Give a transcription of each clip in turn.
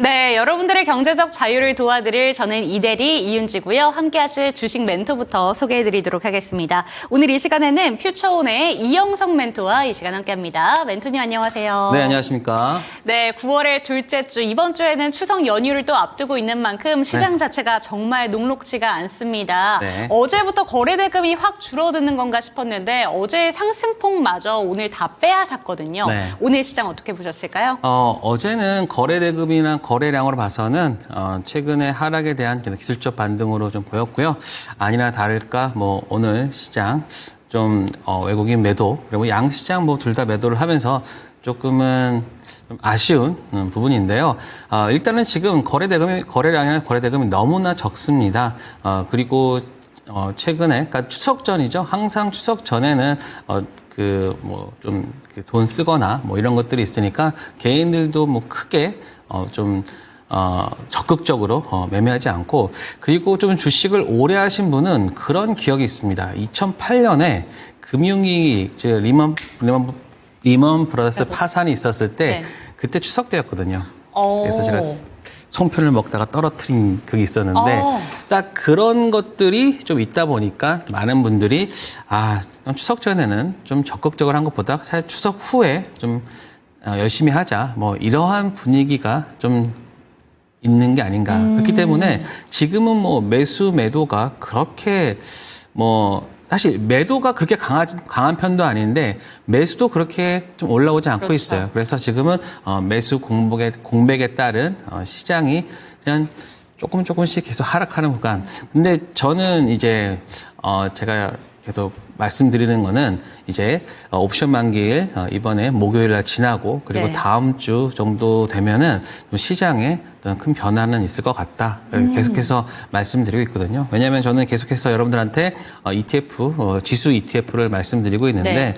네, 여러분들의 경제적 자유를 도와드릴 저는 이대리 이윤지고요. 함께하실 주식 멘토부터 소개해드리도록 하겠습니다. 오늘 이 시간에는 퓨처온의 이영석 멘토와 이 시간 함께합니다. 멘토님 안녕하세요. 네, 안녕하십니까. 네, 9월의 둘째 주 이번 주에는 추석 연휴를 또 앞두고 있는 만큼 시장 자체가 정말 녹록지가 않습니다. 네. 어제부터 거래 대금이 확 줄어드는 건가 싶었는데 어제 상승폭마저 오늘 다 빼앗았거든요. 네. 오늘 시장 어떻게 보셨을까요? 어제는 거래 대금이나 거래량으로 봐서는 최근에 하락에 대한 기술적 반등으로 좀 보였고요. 아니나 다를까 뭐 오늘 시장 좀 외국인 매도 그리고 양 시장 뭐 둘 다 매도를 하면서 조금은 좀 아쉬운 부분인데요. 일단은 지금 거래량이나 거래 대금이 너무나 적습니다. 그리고 최근에 그러니까 추석 전이죠. 항상 추석 전에는 돈 쓰거나 뭐 이런 것들이 있으니까 개인들도 뭐 크게 적극적으로 매매하지 않고, 그리고 좀 주식을 오래 하신 분은 그런 기억이 있습니다. 2008년에 금융위기, 즉 리먼 브라더스 파산이 있었을 때 네. 그때 추석 때였거든요. 그래서 제가 송편을 먹다가 떨어뜨린 그게 있었는데 딱 그런 것들이 좀 있다 보니까 많은 분들이 추석 전에는 좀 적극적으로 한 것보다 사실 추석 후에 좀 열심히 하자, 뭐 이러한 분위기가 좀 있는 게 아닌가. 그렇기 때문에 지금은 뭐 매도가 그렇게 사실 매도가 그렇게 강한 편도 아닌데 매수도 그렇게 좀 올라오지 않고 그렇죠. 있어요. 그래서 지금은 매수 공백에 따른 시장이 그냥 조금씩 계속 하락하는 구간. 근데 저는 이제 제가 계속 말씀드리는 거는 이제 옵션 만기일 이번에 목요일 날 지나고 그리고 네. 다음 주 정도 되면은 좀 시장에 어떤 큰 변화는 있을 것 같다. 계속해서 말씀드리고 있거든요. 왜냐하면 저는 계속해서 여러분들한테 ETF, 지수 ETF를 말씀드리고 있는데 네.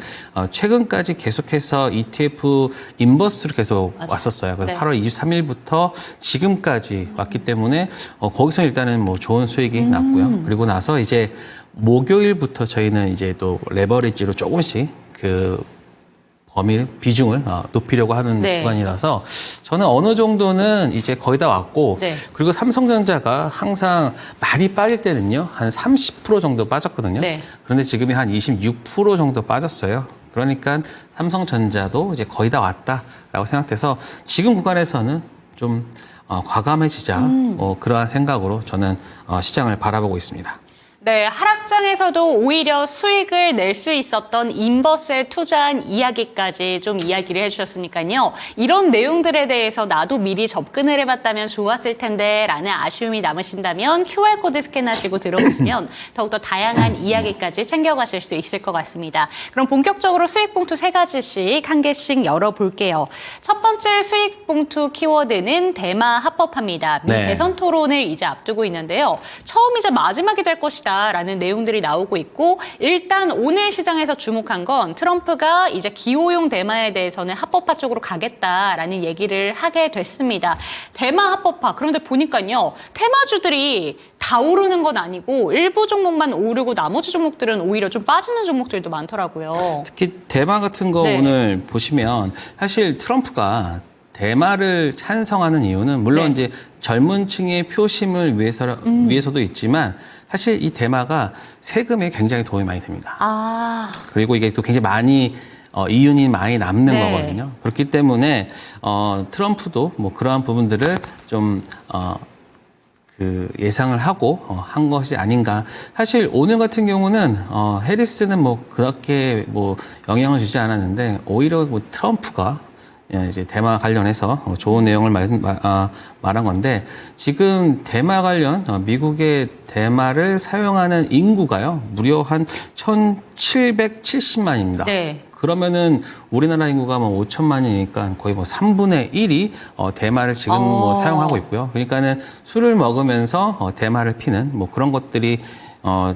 최근까지 계속해서 ETF 인버스로 계속 왔었어요. 그래서 네. 8월 23일부터 지금까지 왔기 때문에 거기서 일단은 뭐 좋은 수익이 났고요. 그리고 나서 이제 목요일부터 저희는 이제 또 레버리지로 조금씩 비중을 높이려고 하는 네. 구간이라서 저는 어느 정도는 이제 거의 다 왔고, 네. 그리고 삼성전자가 항상 많이 빠질 때는요 한 30% 정도 빠졌거든요. 네. 그런데 지금이 한 26% 정도 빠졌어요. 그러니까 삼성전자도 이제 거의 다 왔다라고 생각돼서 지금 구간에서는 좀 과감해지자, 그러한 생각으로 저는 시장을 바라보고 있습니다. 네, 하락장에서도 오히려 수익을 낼 수 있었던 인버스에 투자한 이야기까지 좀 이야기를 해주셨으니까요. 이런 내용들에 대해서 나도 미리 접근을 해봤다면 좋았을 텐데 라는 아쉬움이 남으신다면 QR코드 스캔하시고 들어오시면 더욱더 다양한 이야기까지 챙겨가실 수 있을 것 같습니다. 그럼 본격적으로 수익봉투 3가지씩 한 개씩 열어볼게요. 첫 번째 수익봉투 키워드는 대마 합법화입니다. 미 네. 대선 토론을 이제 앞두고 있는데요. 처음이자 마지막이 될 것이다 라는 내용들이 나오고 있고, 일단 오늘 시장에서 주목한 건 트럼프가 이제 기호용 대마에 대해서는 합법화 쪽으로 가겠다라는 얘기를 하게 됐습니다. 대마 합법화, 그런데 보니까요 테마주들이 다 오르는 건 아니고 일부 종목만 오르고 나머지 종목들은 오히려 좀 빠지는 종목들도 많더라고요. 특히 대마 같은 거 네. 오늘 보시면 사실 트럼프가 대마를 찬성하는 이유는 물론 네. 이제 젊은 층의 표심을 위해서도 있지만 사실 이 대마가 세금에 굉장히 도움이 많이 됩니다. 그리고 이게 또 굉장히 많이 이윤이 많이 남는 네. 거거든요. 그렇기 때문에 트럼프도 뭐 그러한 부분들을 좀 예상을 하고 한 것이 아닌가. 사실 오늘 같은 경우는 해리스는 뭐 그렇게 뭐 영향을 주지 않았는데 오히려 뭐 트럼프가 이제 대마 관련해서 좋은 내용을 말한 건데, 지금 대마 관련 미국의 대마를 사용하는 인구가요 무려 한 1,770만입니다. 네. 그러면은 우리나라 인구가 뭐 5천만이니까 거의 뭐 3분의 1이 대마를 지금 뭐 사용하고 있고요. 그러니까는 술을 먹으면서 대마를 피는 뭐 그런 것들이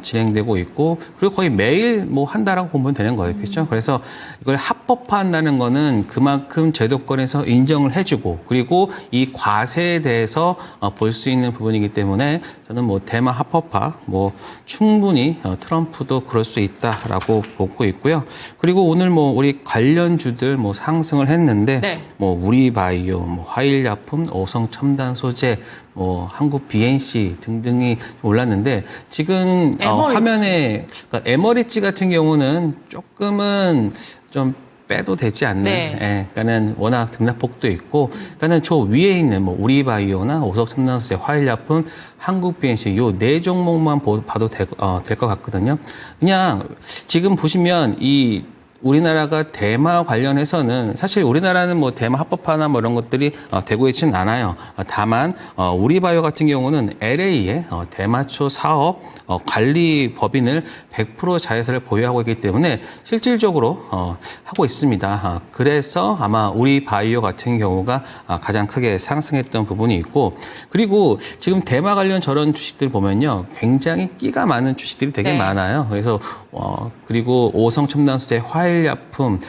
진행되고 있고 그리고 거의 매일 뭐 한다라고 보면 되는 거예요. 그렇죠? 그래서 이걸 합법화한다는 거는 그만큼 제도권에서 인정을 해주고 그리고 이 과세에 대해서 볼 수 있는 부분이기 때문에 저는 뭐 대마 합법화 뭐 충분히 트럼프도 그럴 수 있다라고 보고 있고요. 그리고 오늘 뭐 우리 관련주들 뭐 상승을 했는데 네. 뭐 우리바이오, 뭐 화일약품, 오성 첨단 소재, 뭐 한국 BNC 등등이 올랐는데 지금 에머리지. 화면에 그러니까 에머리지 같은 경우는 조금은 좀 빼도 되지 않는. 네. 예, 그러니까는 워낙 등락폭도 있고, 그러니까는 저 위에 있는 뭐 우리바이오나 오석첨단소재, 화일약품, 한국 BNC 요 네 종목만 봐도 될 것 같거든요. 그냥 지금 보시면 이 우리나라가 대마 관련해서는 사실 우리나라는 뭐 대마 합법화나 뭐 이런 것들이 되고 있지는 않아요. 다만 우리바이오 같은 경우는 LA에 대마초 사업 관리 법인을 100% 자회사를 보유하고 있기 때문에 실질적으로 하고 있습니다. 그래서 아마 우리바이오 같은 경우가 가장 크게 상승했던 부분이 있고 그리고 지금 대마 관련 저런 주식들 보면요. 굉장히 끼가 많은 주식들이 되게 네. 많아요. 그래서 그리고 오성첨단소재, 화일약품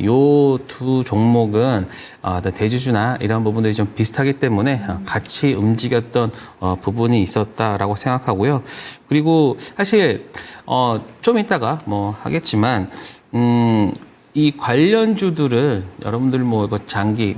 요 두 종목은 대주주나 이런 부분들이 좀 비슷하기 때문에 같이 움직였던 부분이 있었다라고 생각하고요. 그리고 사실 좀 이따가 뭐 하겠지만 이 관련주들을 여러분들 뭐 이거 장기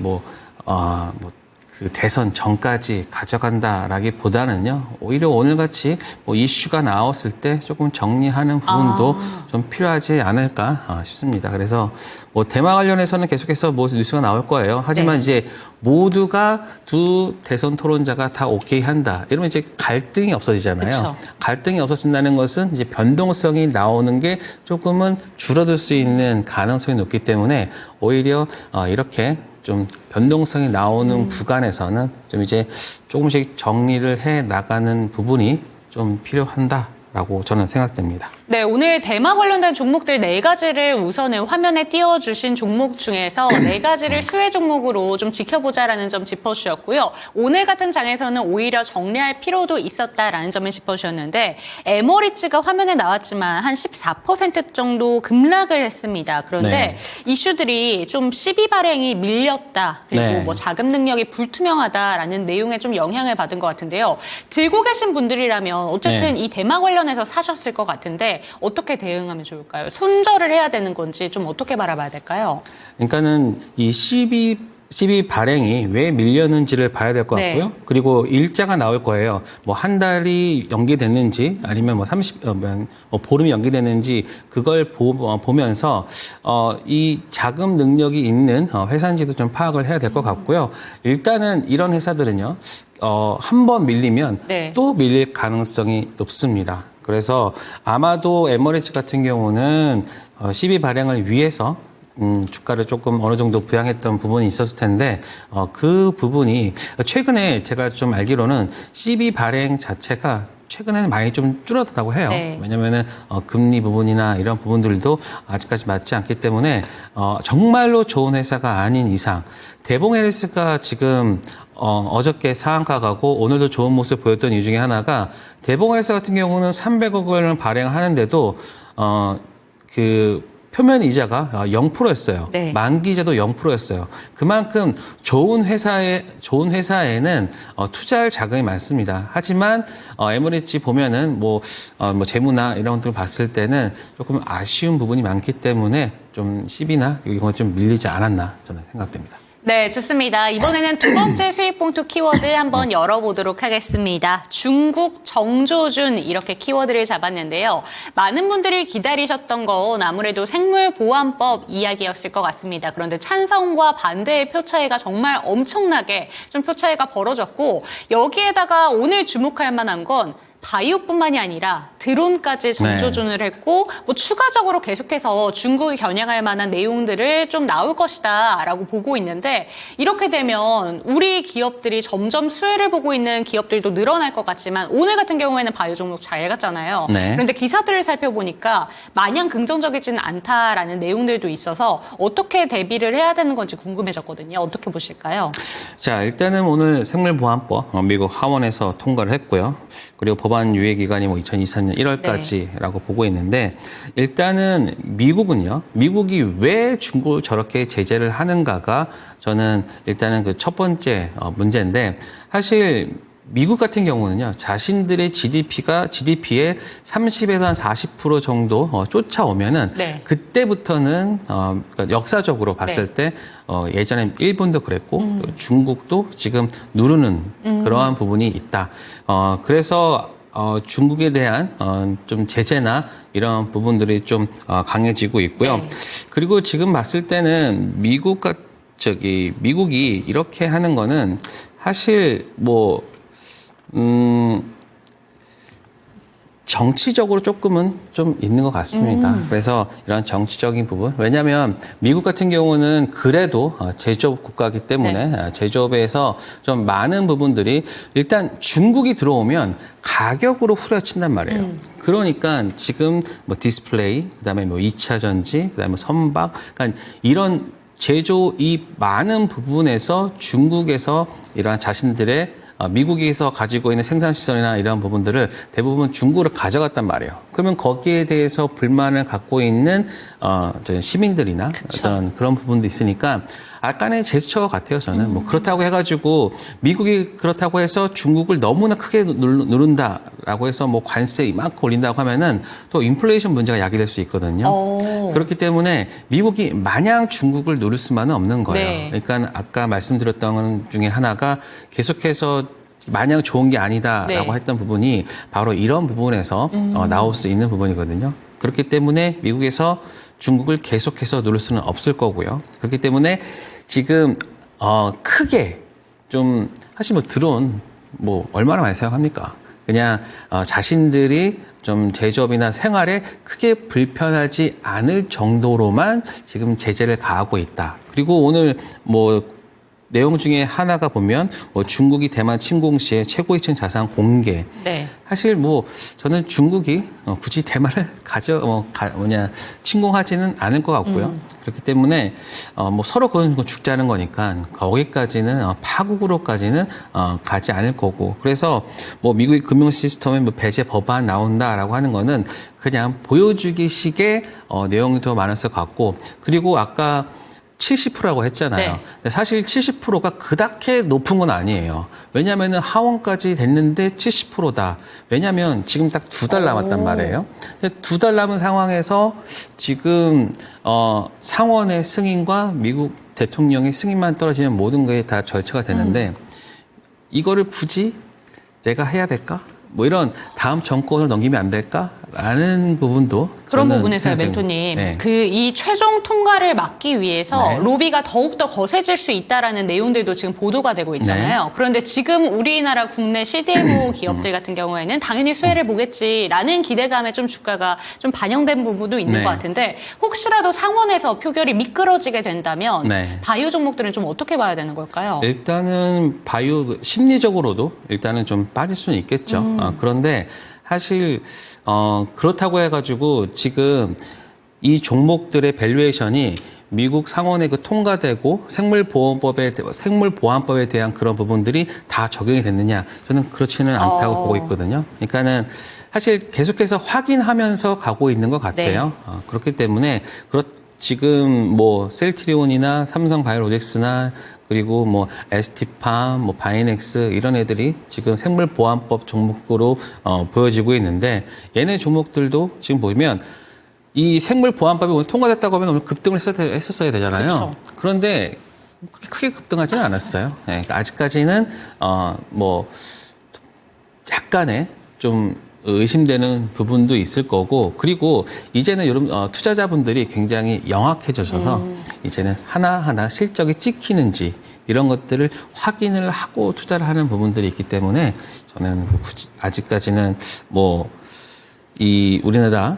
그 대선 전까지 가져간다라기보다는요 오히려 오늘같이 뭐 이슈가 나왔을 때 조금 정리하는 부분도 좀 필요하지 않을까 싶습니다. 그래서 뭐 대마 관련해서는 계속해서 뭐 뉴스가 나올 거예요. 하지만 네. 이제 모두가 두 대선 토론자가 다 오케이 한다. 이러면 이제 갈등이 없어지잖아요. 그쵸. 갈등이 없어진다는 것은 이제 변동성이 나오는 게 조금은 줄어들 수 있는 가능성이 높기 때문에 오히려 이렇게 좀 변동성이 나오는 구간에서는 좀 이제 조금씩 정리를 해 나가는 부분이 좀 필요한다라고 저는 생각됩니다. 네, 오늘 대마 관련된 종목들 4가지를 우선은 화면에 띄워주신 종목 중에서 4가지를 수혜 종목으로 좀 지켜보자라는 점 짚어주셨고요. 오늘 같은 장에서는 오히려 정리할 필요도 있었다라는 점을 짚어주셨는데 에머리츠가 화면에 나왔지만 한 14% 정도 급락을 했습니다. 그런데 네. 이슈들이 좀 시비 발행이 밀렸다. 그리고 네. 뭐 자금 능력이 불투명하다라는 내용에 좀 영향을 받은 것 같은데요. 들고 계신 분들이라면 어쨌든 네. 이 대마 관련해서 사셨을 것 같은데 어떻게 대응하면 좋을까요? 손절을 해야 되는 건지 좀 어떻게 바라봐야 될까요? 그러니까는 이 CB 발행이 왜 밀렸는지를 봐야 될 것 네. 같고요. 그리고 일자가 나올 거예요. 뭐 한 달이 연기됐는지 아니면 뭐 보름이 연기됐는지 그걸 보면서 이 자금 능력이 있는 회사인지도 좀 파악을 해야 될 것 같고요. 일단은 이런 회사들은요. 한 번 밀리면 네. 또 밀릴 가능성이 높습니다. 그래서 아마도 에머리츠 같은 경우는 CB 발행을 위해서 주가를 조금 어느 정도 부양했던 부분이 있었을 텐데 그 부분이 최근에 제가 좀 알기로는 CB 발행 자체가 최근에는 많이 좀 줄어들다고 해요. 네. 왜냐면은 금리 부분이나 이런 부분들도 아직까지 맞지 않기 때문에 정말로 좋은 회사가 아닌 이상 대봉 헬스가 지금 어저께 상한가 가고 오늘도 좋은 모습 보였던 이유 중에 하나가 대봉 헬스 같은 경우는 300억 원을 발행하는데도 그 표면 이자가 0%였어요. 네. 만기 이자도 0%였어요. 그만큼 좋은 회사에는 투자할 자금이 많습니다. 하지만 에머리지 보면은 뭐 재무나 이런 것들을 봤을 때는 조금 아쉬운 부분이 많기 때문에 좀 시비나 이건 좀 밀리지 않았나 저는 생각됩니다. 네, 좋습니다. 이번에는 두 번째 수익 봉투 키워드 한번 열어보도록 하겠습니다. 중국 정조준 이렇게 키워드를 잡았는데요. 많은 분들이 기다리셨던 건 아무래도 생물보안법 이야기였을 것 같습니다. 그런데 찬성과 반대의 표 차이가 정말 엄청나게 좀 표 차이가 벌어졌고 여기에다가 오늘 주목할 만한 건 바이오뿐만이 아니라 드론까지 정조준을 했고 뭐 추가적으로 계속해서 중국이 겨냥할 만한 내용들을 좀 나올 것이다라고 보고 있는데 이렇게 되면 우리 기업들이 점점 수혜를 보고 있는 기업들도 늘어날 것 같지만 오늘 같은 경우에는 바이오 종목 잘 갔잖아요. 네. 그런데 기사들을 살펴보니까 마냥 긍정적이지는 않다라는 내용들도 있어서 어떻게 대비를 해야 되는 건지 궁금해졌거든요. 어떻게 보실까요? 자, 일단은 오늘 생물보안법 미국 하원에서 통과를 했고요. 그리고 법안 유예 기간이 뭐 2024년 2024년 1월까지라고 보고 있는데 일단은 미국이 왜 중국을 저렇게 제재를 하는가가 저는 일단은 그 첫 번째 문제인데 사실 미국 같은 경우는요, 자신들의 GDP의 30에서 한 40% 정도 쫓아오면은 네. 그때부터는 그러니까 역사적으로 봤을 때 예전에 일본도 그랬고 또 중국도 지금 누르는 그러한 부분이 있다. 그래서 중국에 대한 좀 제재나 이런 부분들이 좀 강해지고 있고요. 네. 그리고 지금 봤을 때는 미국이 이렇게 하는 거는 사실 정치적으로 조금은 좀 있는 것 같습니다. 그래서 이런 정치적인 부분. 왜냐하면 미국 같은 경우는 그래도 제조업 국가이기 때문에 제조업에서 좀 많은 부분들이 일단 중국이 들어오면 가격으로 후려친단 말이에요. 그러니까 지금 디스플레이, 그다음에 2차 전지, 그다음에 선박, 그러니까 이런 제조 이 많은 부분에서 중국에서 이러한 자신들의 미국에서 가지고 있는 생산시설이나 이런 부분들을 대부분 중국으로 가져갔단 말이에요. 그러면 거기에 대해서 불만을 갖고 있는 시민들이나 어떤 그런 부분도 있으니까 약간의 제스처 같아요, 저는. 그렇다고 해가지고 미국이 그렇다고 해서 중국을 너무나 크게 누른다라고 해서 관세 이만큼 올린다고 하면은 또 인플레이션 문제가 야기될 수 있거든요. 그렇기 때문에 미국이 마냥 중국을 누를 수만은 없는 거예요. 네. 그러니까 아까 말씀드렸던 것 중에 하나가 계속해서 마냥 좋은 게 아니다라고 했던 부분이 바로 이런 부분에서 나올 수 있는 부분이거든요. 그렇기 때문에 미국에서 중국을 계속해서 누를 수는 없을 거고요. 그렇기 때문에 지금 크게 좀 사실 드론 얼마나 많이 사용합니까? 그냥 자신들이 좀 제조업이나 생활에 크게 불편하지 않을 정도로만 지금 제재를 가하고 있다. 그리고 오늘 내용 중에 하나가 보면 중국이 대만 침공 시에 최고 2층 자산 공개. 네. 사실 저는 중국이 굳이 대만을 침공하지는 않을 것 같고요. 그렇기 때문에 서로 그건 죽자는 거니까 거기까지는 파국으로까지는 가지 않을 거고. 그래서 미국의 금융 시스템에 배제 법안 나온다라고 하는 거는 그냥 보여주기식의 내용이 더 많았을 것 같고. 그리고 아까 70%라고 했잖아요. 네. 근데 사실 70%가 그닥게 높은 건 아니에요. 왜냐하면 하원까지 됐는데 70%다. 왜냐하면 지금 딱 2달 남았단 말이에요. 2달 남은 상황에서 지금 상원의 승인과 미국 대통령의 승인만 떨어지면 모든 게 다 절차가 되는데 이거를 굳이 내가 해야 될까? 이런 다음 정권을 넘기면 안 될까라는 부분도 그런 부분에서요, 멘토님. 네. 이 최종 통과를 막기 위해서 네. 로비가 더욱더 거세질 수 있다라는 내용들도 지금 보도가 되고 있잖아요. 그런데 지금 우리나라 국내 CDMO 기업들 같은 경우에는 당연히 수혜를 보겠지라는 기대감에 좀 주가가 좀 반영된 부분도 있는 것 같은데 혹시라도 상원에서 표결이 미끄러지게 된다면 바이오 종목들은 좀 어떻게 봐야 되는 걸까요? 일단은 바이오 심리적으로도 일단은 좀 빠질 수는 있겠죠. 그런데 사실 그렇다고 해가지고 지금 이 종목들의 밸류에이션이 미국 상원에 통과되고 생물보안법에 대한 그런 부분들이 다 적용이 됐느냐? 저는 그렇지는 않다고 보고 있거든요. 그러니까는 사실 계속해서 확인하면서 가고 있는 것 같아요. 그렇기 때문에 지금 셀트리온이나 삼성바이오로직스나 그리고 ST팜, 바이넥스 이런 애들이 지금 생물보안법 종목으로 보여지고 있는데 얘네 종목들도 지금 보면 이 생물보안법이 오늘 통과됐다고 하면 오늘 급등을 했었어야 되잖아요. 그쵸. 그런데 크게 급등하지는 않았어요. 그러니까 아직까지는 약간의 좀 의심되는 부분도 있을 거고 그리고 이제는 여러분 투자자분들이 굉장히 영악해져서 이제는 하나하나 실적이 찍히는지 이런 것들을 확인을 하고 투자를 하는 부분들이 있기 때문에 저는 아직까지는 이 우리나라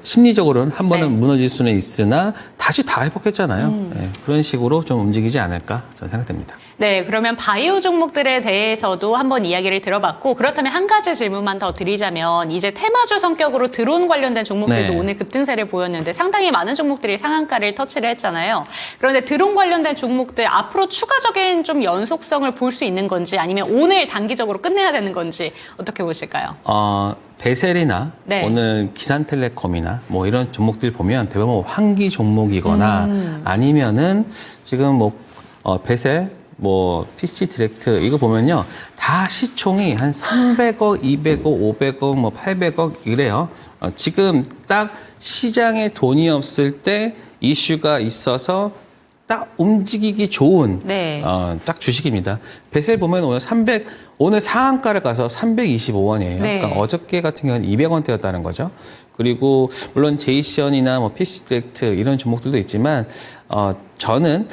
심리적으로는 한 번은 무너질 수는 있으나 다시 다 회복했잖아요. 예, 그런 식으로 좀 움직이지 않을까 저는 생각됩니다. 네, 그러면 바이오 종목들에 대해서도 한번 이야기를 들어봤고 그렇다면 한 가지 질문만 더 드리자면 이제 테마주 성격으로 드론 관련된 종목들도 네. 오늘 급등세를 보였는데 상당히 많은 종목들이 상한가를 터치를 했잖아요. 그런데 드론 관련된 종목들 앞으로 추가적인 좀 연속성을 볼 수 있는 건지 아니면 오늘 단기적으로 끝내야 되는 건지 어떻게 보실까요? 베셀이나 네. 오늘 기산텔레콤이나 뭐 이런 종목들 보면 대부분 환기 종목이거나 아니면은 지금 뭐 베셀 뭐 PC 디렉트 이거 보면요 다 시총이 한 300억, 200억, 500억, 뭐 800억 이래요. 지금 딱 시장에 돈이 없을 때 이슈가 있어서 딱 움직이기 좋은 네. 딱 주식입니다. 베셀 보면 오늘 상한가를 가서 325원이에요. 네. 그러니까 어저께 같은 경우는 200원대였다는 거죠. 그리고 물론 제이션이나 뭐 PC 디렉트 이런 종목들도 있지만 저는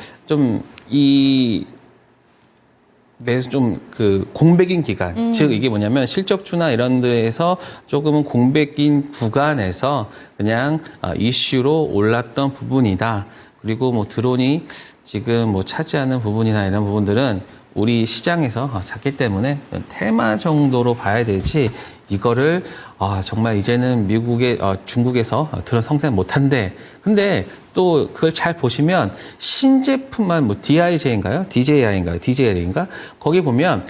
매수 좀 그 공백인 기간, 즉 이게 뭐냐면 실적주나 이런 데에서 조금은 공백인 구간에서 그냥 이슈로 올랐던 부분이다. 그리고 뭐 드론이 지금 뭐 차지하는 부분이나 이런 부분들은 우리 시장에서 작기 때문에 테마 정도로 봐야 되지 이거를 정말 이제는 중국에서 드론 성생 못한대. 근데 또 그걸 잘 보시면 신제품만 뭐 DIJ인가요? DJI인가? 거기 보면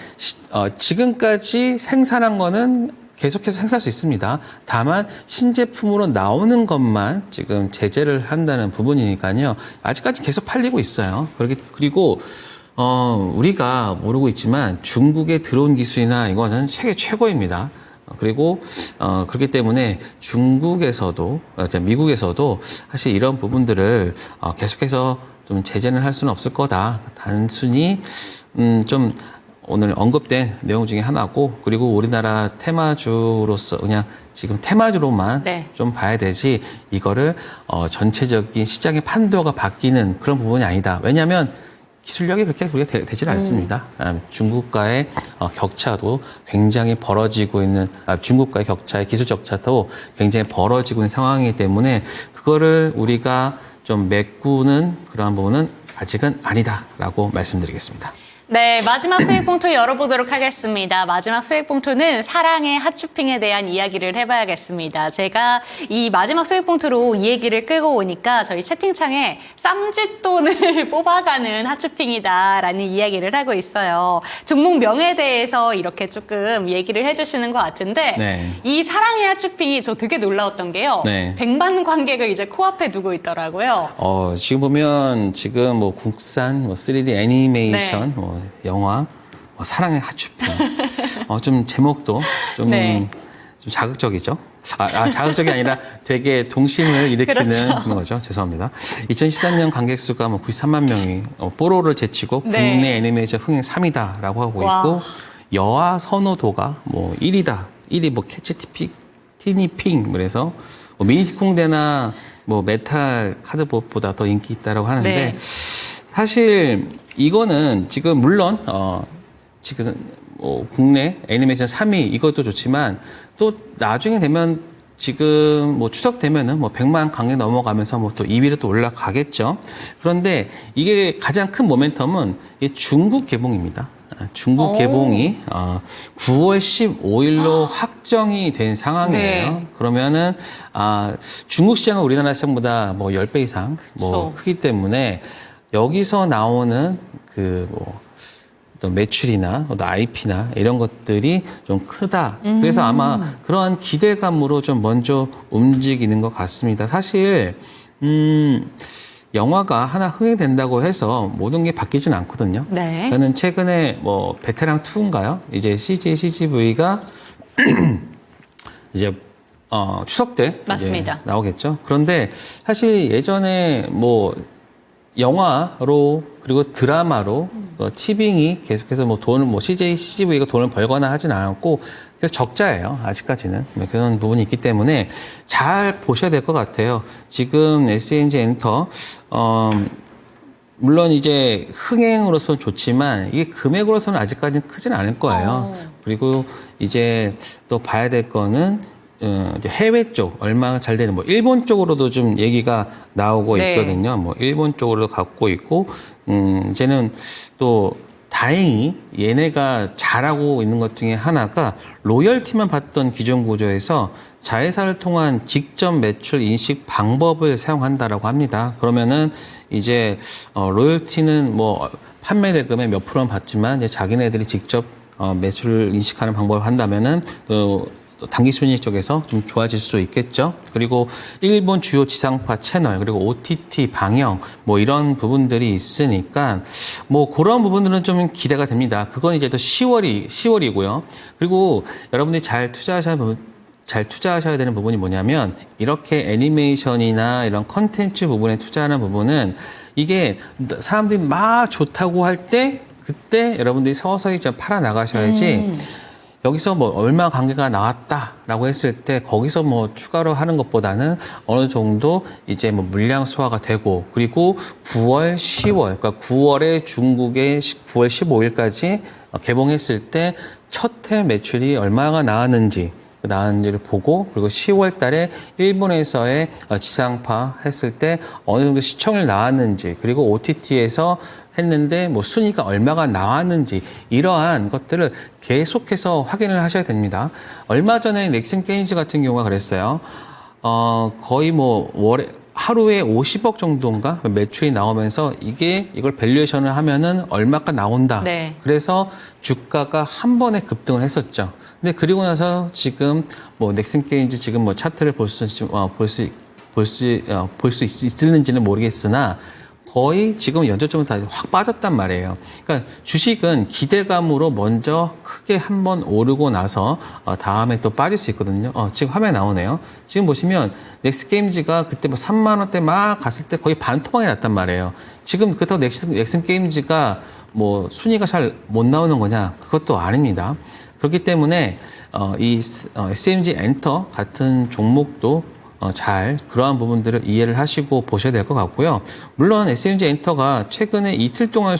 지금까지 생산한 거는 계속해서 생산할 수 있습니다. 다만 신제품으로 나오는 것만 지금 제재를 한다는 부분이니까요. 아직까지 계속 팔리고 있어요. 그리고 우리가 모르고 있지만 중국의 드론 기술이나 이거는 세계 최고입니다. 그리고 그렇기 때문에 중국에서도 미국에서도 사실 이런 부분들을 계속해서 좀 제재를 할 수는 없을 거다. 단순히 좀 오늘 언급된 내용 중에 하나고 그리고 우리나라 테마주로서 그냥 지금 테마주로만 네. 좀 봐야 되지 이거를 전체적인 시장의 판도가 바뀌는 그런 부분이 아니다. 왜냐하면 기술력이 그렇게 우리가 되질 않습니다. 중국과의 격차도 굉장히 벌어지고 있는 중국과의 격차의 기술 격차도 굉장히 벌어지고 있는 상황이기 때문에 그거를 우리가 좀 메꾸는 그러한 부분은 아직은 아니다라고 말씀드리겠습니다. 네, 마지막 수익 봉투 열어보도록 하겠습니다. 마지막 수익 봉투는 사랑의 핫쇼핑에 대한 이야기를 해봐야겠습니다. 제가 이 마지막 수익 봉투로 이 얘기를 끌고 오니까 저희 채팅창에 쌈짓돈을 뽑아가는 핫쇼핑이다라는 이야기를 하고 있어요. 종목명에 대해서 이렇게 조금 얘기를 해주시는 것 같은데 네. 이 사랑의 핫쇼핑이 저 되게 놀라웠던 게요. 네. 100만 관객을 이제 코앞에 두고 있더라고요. 지금 보면 지금 뭐 국산 3D 애니메이션 네. 뭐 영화 사랑의 핫쇼핑 좀 제목도 좀 자극적이죠. 자극적이 아니라 되게 동심을 일으키는 그렇죠. 그런 거죠. 죄송합니다. 2013년 관객 수가 뭐 93만 명이 뽀로를 제치고 네. 국내 애니메이션 흥행 3위다라고 하고 와. 있고 여아 선호도가 뭐 1위다. 1위 뭐 티니핑 그래서 뭐 미니콩대나 뭐 메탈 카드보드보다 더 인기 있다라고 하는데 네. 사실 이거는 지금 물론 지금 국내 애니메이션 3위 이것도 좋지만 또 나중에 되면 지금 뭐 추석 되면은 뭐 100만 관객 넘어가면서 뭐 또 2위로 또 올라가겠죠. 그런데 이게 가장 큰 모멘텀은 이게 중국 개봉입니다. 중국 개봉이 9월 15일로 확정이 된 상황이에요. 네. 그러면은 중국 시장은 우리나라 시장보다 뭐 10배 이상 뭐 그렇죠. 크기 때문에 여기서 나오는 또 매출이나 또 IP나 이런 것들이 좀 크다. 그래서 아마 그러한 기대감으로 좀 먼저 움직이는 것 같습니다. 사실 영화가 하나 흥행된다고 해서 모든 게 바뀌진 않거든요. 네. 저는 최근에 뭐 베테랑 2인가요? 이제 CGV가 이제 추석 때 맞습니다. 이제 나오겠죠. 그런데 사실 예전에 뭐 영화로 그리고 드라마로 티빙이 계속해서 뭐 돈을 CGV가 돈을 벌거나 하진 않았고 그래서 적자예요. 아직까지는 그런 부분이 있기 때문에 잘 보셔야 될 것 같아요. 지금 SNG 엔터 물론 이제 흥행으로서는 좋지만 이게 금액으로서는 아직까지는 크진 않을 거예요. 그리고 이제 또 봐야 될 거는 이제 해외 쪽 얼마나 잘 되는 뭐 일본 쪽으로도 좀 얘기가 나오고 네. 있거든요. 뭐 일본 쪽으로 갖고 있고 이제는 또 다행히 얘네가 잘하고 있는 것 중에 하나가 로열티만 받던 기존 구조에서 자회사를 통한 직접 매출 인식 방법을 사용한다라고 합니다. 그러면은 이제 로열티는 뭐 판매 대금의 몇 프로는 받지만 이제 자기네들이 직접 매출을 인식하는 방법을 한다면은 또 단기 순이익 쪽에서 좀 좋아질 수 있겠죠. 그리고 일본 주요 지상파 채널 그리고 OTT 방영 뭐 이런 부분들이 있으니까 뭐 그런 부분들은 좀 기대가 됩니다. 그건 이제 또 10월이고요. 그리고 여러분들이 잘 투자하셔야 되는 부분이 뭐냐면 이렇게 애니메이션이나 이런 컨텐츠 부분에 투자하는 부분은 이게 사람들이 막 좋다고 할 때 그때 여러분들이 서서히 좀 팔아 나가셔야지 여기서 뭐 얼마 관계가 나왔다라고 했을 때 거기서 뭐 추가로 하는 것보다는 어느 정도 이제 뭐 물량 소화가 되고 그리고 9월, 10월, 그러니까 9월에 중국에 9월 15일까지 개봉했을 때 첫 해 매출이 얼마가 나왔는지를 보고 그리고 10월 달에 일본에서의 지상파 했을 때 어느 정도 시청률 나왔는지 그리고 OTT에서 했는데 뭐 순위가 얼마가 나왔는지 이러한 것들을 계속해서 확인을 하셔야 됩니다. 얼마 전에 넥슨 게임즈 같은 경우가 그랬어요. 거의 뭐 하루에 50억 정도인가 매출이 나오면서 이걸 밸류에이션을 하면은 얼마가 나온다. 네. 그래서 주가가 한 번에 급등을 했었죠. 근데 그리고 나서 지금 뭐 넥슨 게임즈 지금 뭐 차트를 볼 수 있을는지는 모르겠으나 거의 지금 연저점은 다 확 빠졌단 말이에요. 그러니까 주식은 기대감으로 먼저 크게 한번 오르고 나서 다음에 또 빠질 수 있거든요. 지금 화면에 나오네요. 지금 보시면 넥슨 게임즈가 그때 뭐 3만 원대 막 갔을 때 거의 반토막이 났단 말이에요. 지금 그렇다고 넥슨 게임즈가 뭐 순위가 잘 못 나오는 거냐? 그것도 아닙니다. 그렇기 때문에 이 SMG 엔터 같은 종목도 잘 그러한 부분들을 이해를 하시고 보셔야 될 것 같고요. 물론 SMG 엔터가 최근에 이틀 동안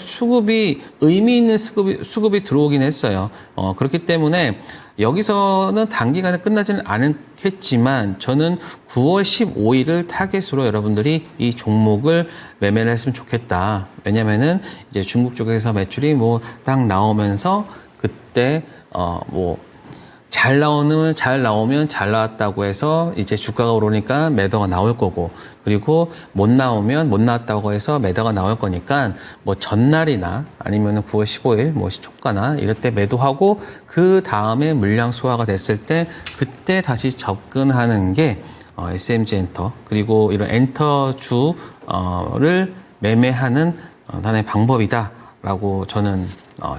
의미 있는 수급이 들어오긴 했어요. 그렇기 때문에 여기서는 단기간에 끝나지는 않겠지만 저는 9월 15일을 타겟으로 여러분들이 이 종목을 매매를 했으면 좋겠다. 왜냐면은 이제 중국 쪽에서 매출이 뭐 딱 나오면서 그때 잘 나오면 잘 나왔다고 해서 이제 주가가 오르니까 매도가 나올 거고 그리고 못 나오면 못 나왔다고 해서 매도가 나올 거니까 뭐 전날이나 아니면 9월 15일 뭐 시초가나 이럴 때 매도하고 그 다음에 물량 소화가 됐을 때 그때 다시 접근하는 게 SMG 엔터 그리고 이런 엔터주를 매매하는 하나의 방법이다라고 저는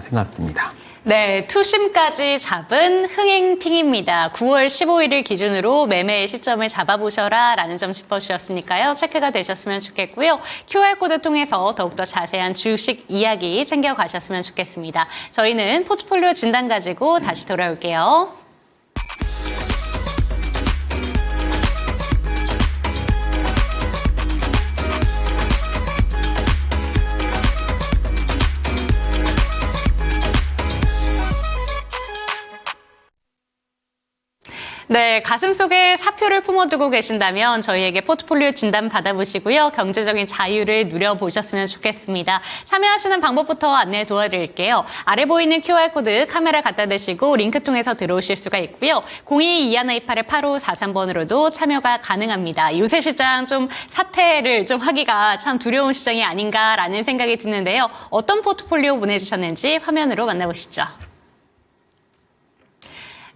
생각합니다. 네, 투심까지 잡은 흥행핑입니다. 9월 15일을 기준으로 매매의 시점을 잡아보셔라 라는 점 짚어주셨으니까요. 체크가 되셨으면 좋겠고요. QR코드 통해서 더욱더 자세한 주식 이야기 챙겨가셨으면 좋겠습니다. 저희는 포트폴리오 진단 가지고 다시 돌아올게요. 네, 가슴속에 사표를 품어두고 계신다면 저희에게 포트폴리오 진단 받아보시고요. 경제적인 자유를 누려보셨으면 좋겠습니다. 참여하시는 방법부터 안내 도와드릴게요. 아래 보이는 QR코드 카메라 갖다 대시고 링크 통해서 들어오실 수가 있고요. 0221285843번으로도 참여가 가능합니다. 요새 시장 좀 사태를 좀 하기가 참 두려운 시장이 아닌가라는 생각이 드는데요. 어떤 포트폴리오 보내주셨는지 화면으로 만나보시죠.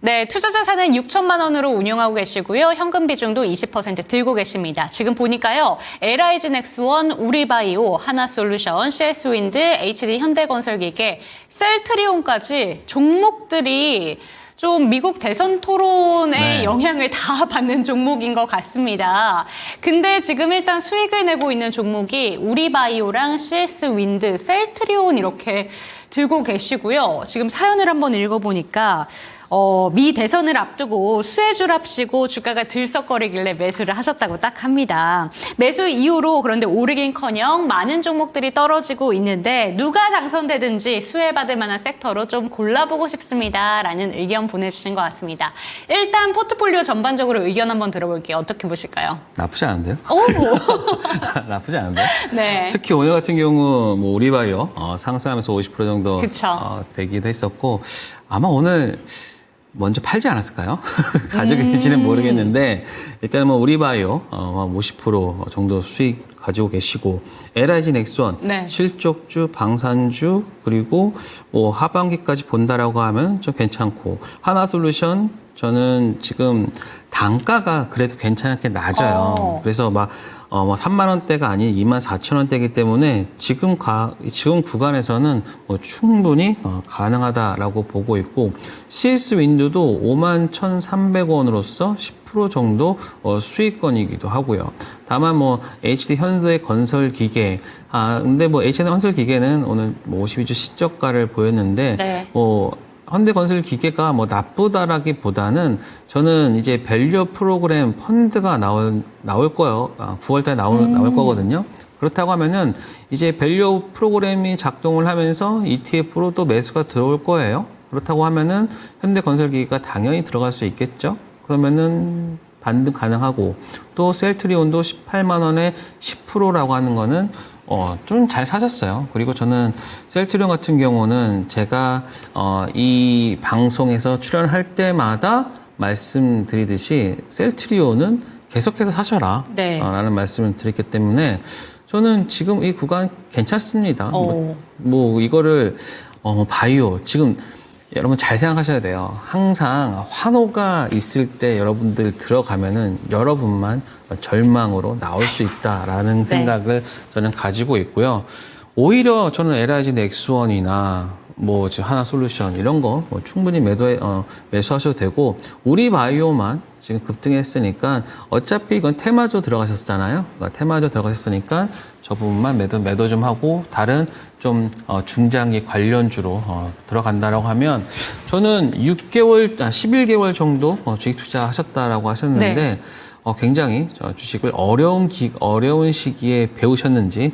네, 투자 자산은 6천만 원으로 운용하고 계시고요. 현금 비중도 20% 들고 계십니다. 지금 보니까요. LIG 넥스원, 우리바이오, 하나솔루션, CS윈드, HD 현대건설기계, 셀트리온까지 종목들이 좀 미국 대선 토론의 영향을 다 받는 종목인 것 같습니다. 근데 지금 일단 수익을 내고 있는 종목이 우리바이오랑 CS윈드, 셀트리온 이렇게 들고 계시고요. 지금 사연을 한번 읽어보니까 미 대선을 앞두고 수혜주랍시고 주가가 들썩거리길래 매수를 하셨다고 딱 합니다. 매수 이후로 그런데 오르긴커녕 많은 종목들이 떨어지고 있는데 누가 당선되든지 수혜받을 만한 섹터로 좀 골라보고 싶습니다라는 의견 보내주신 것 같습니다. 일단 포트폴리오 전반적으로 의견 한번 들어볼게요. 어떻게 보실까요? 나쁘지 않은데요? 오, 나쁘지 않은데요? 네. 특히 오늘 같은 경우 뭐 우리바이오 상승하면서 50% 정도 그쵸. 되기도 했었고 아마 오늘 먼저 팔지 않았을까요? 가져계실지는 모르겠는데 일단은 뭐 우리바이오 50% 정도 수익 가지고 계시고 LIG 넥스원 네. 실적주, 방산주 그리고 뭐 하반기까지 본다라고 하면 좀 괜찮고 하나솔루션 저는 지금 단가가 그래도 괜찮게 낮아요. 그래서 막 3만 원대가 아닌 2만 4천 원대이기 때문에 지금 구간에서는 뭐 충분히 가능하다라고 보고 있고 CS 윈도도 5만 1,300원으로서 10% 정도 수익권이기도 하고요. 다만 뭐 HD 현대 건설 기계 근데 뭐 HD 건설 기계는 오늘 뭐 52주 시저가를 보였는데 네. 뭐 현대건설 기계가 뭐 나쁘다라기보다는 저는 이제 밸류 프로그램 펀드가 나올 거예요. 9월달에 나올 거거든요. 그렇다고 하면은 이제 밸류 프로그램이 작동을 하면서 ETF로 또 매수가 들어올 거예요. 그렇다고 하면은 현대건설 기계가 당연히 들어갈 수 있겠죠. 그러면은 반등 가능하고 또 셀트리온도 18만 원에 10%라고 하는 거는 좀 잘 사셨어요. 그리고 저는 셀트리온 같은 경우는 제가 이 방송에서 출연할 때마다 말씀드리듯이 셀트리온은 계속해서 사셔라 네. 라는 말씀을 드렸기 때문에 저는 지금 이 구간 괜찮습니다. 뭐 이거를 바이오 지금 여러분 잘 생각하셔야 돼요. 항상 환호가 있을 때 여러분들 들어가면은 여러분만 절망으로 나올 수 있다라는 생각을 저는 가지고 있고요. 오히려 저는 LIG 넥스원이나 뭐 지금 하나솔루션 이런 거 뭐 충분히 매수하셔도 되고 우리 바이오만 지금 급등했으니까 어차피 이건 테마주 들어가셨잖아요. 그러니까 테마주 들어가셨으니까 저 부분만 매도 좀 하고 다른 좀 중장기 관련주로 들어간다라고 하면 저는 11개월 정도 주식 투자하셨다라고 하셨는데 네. 굉장히 주식을 어려운 시기에 배우셨는지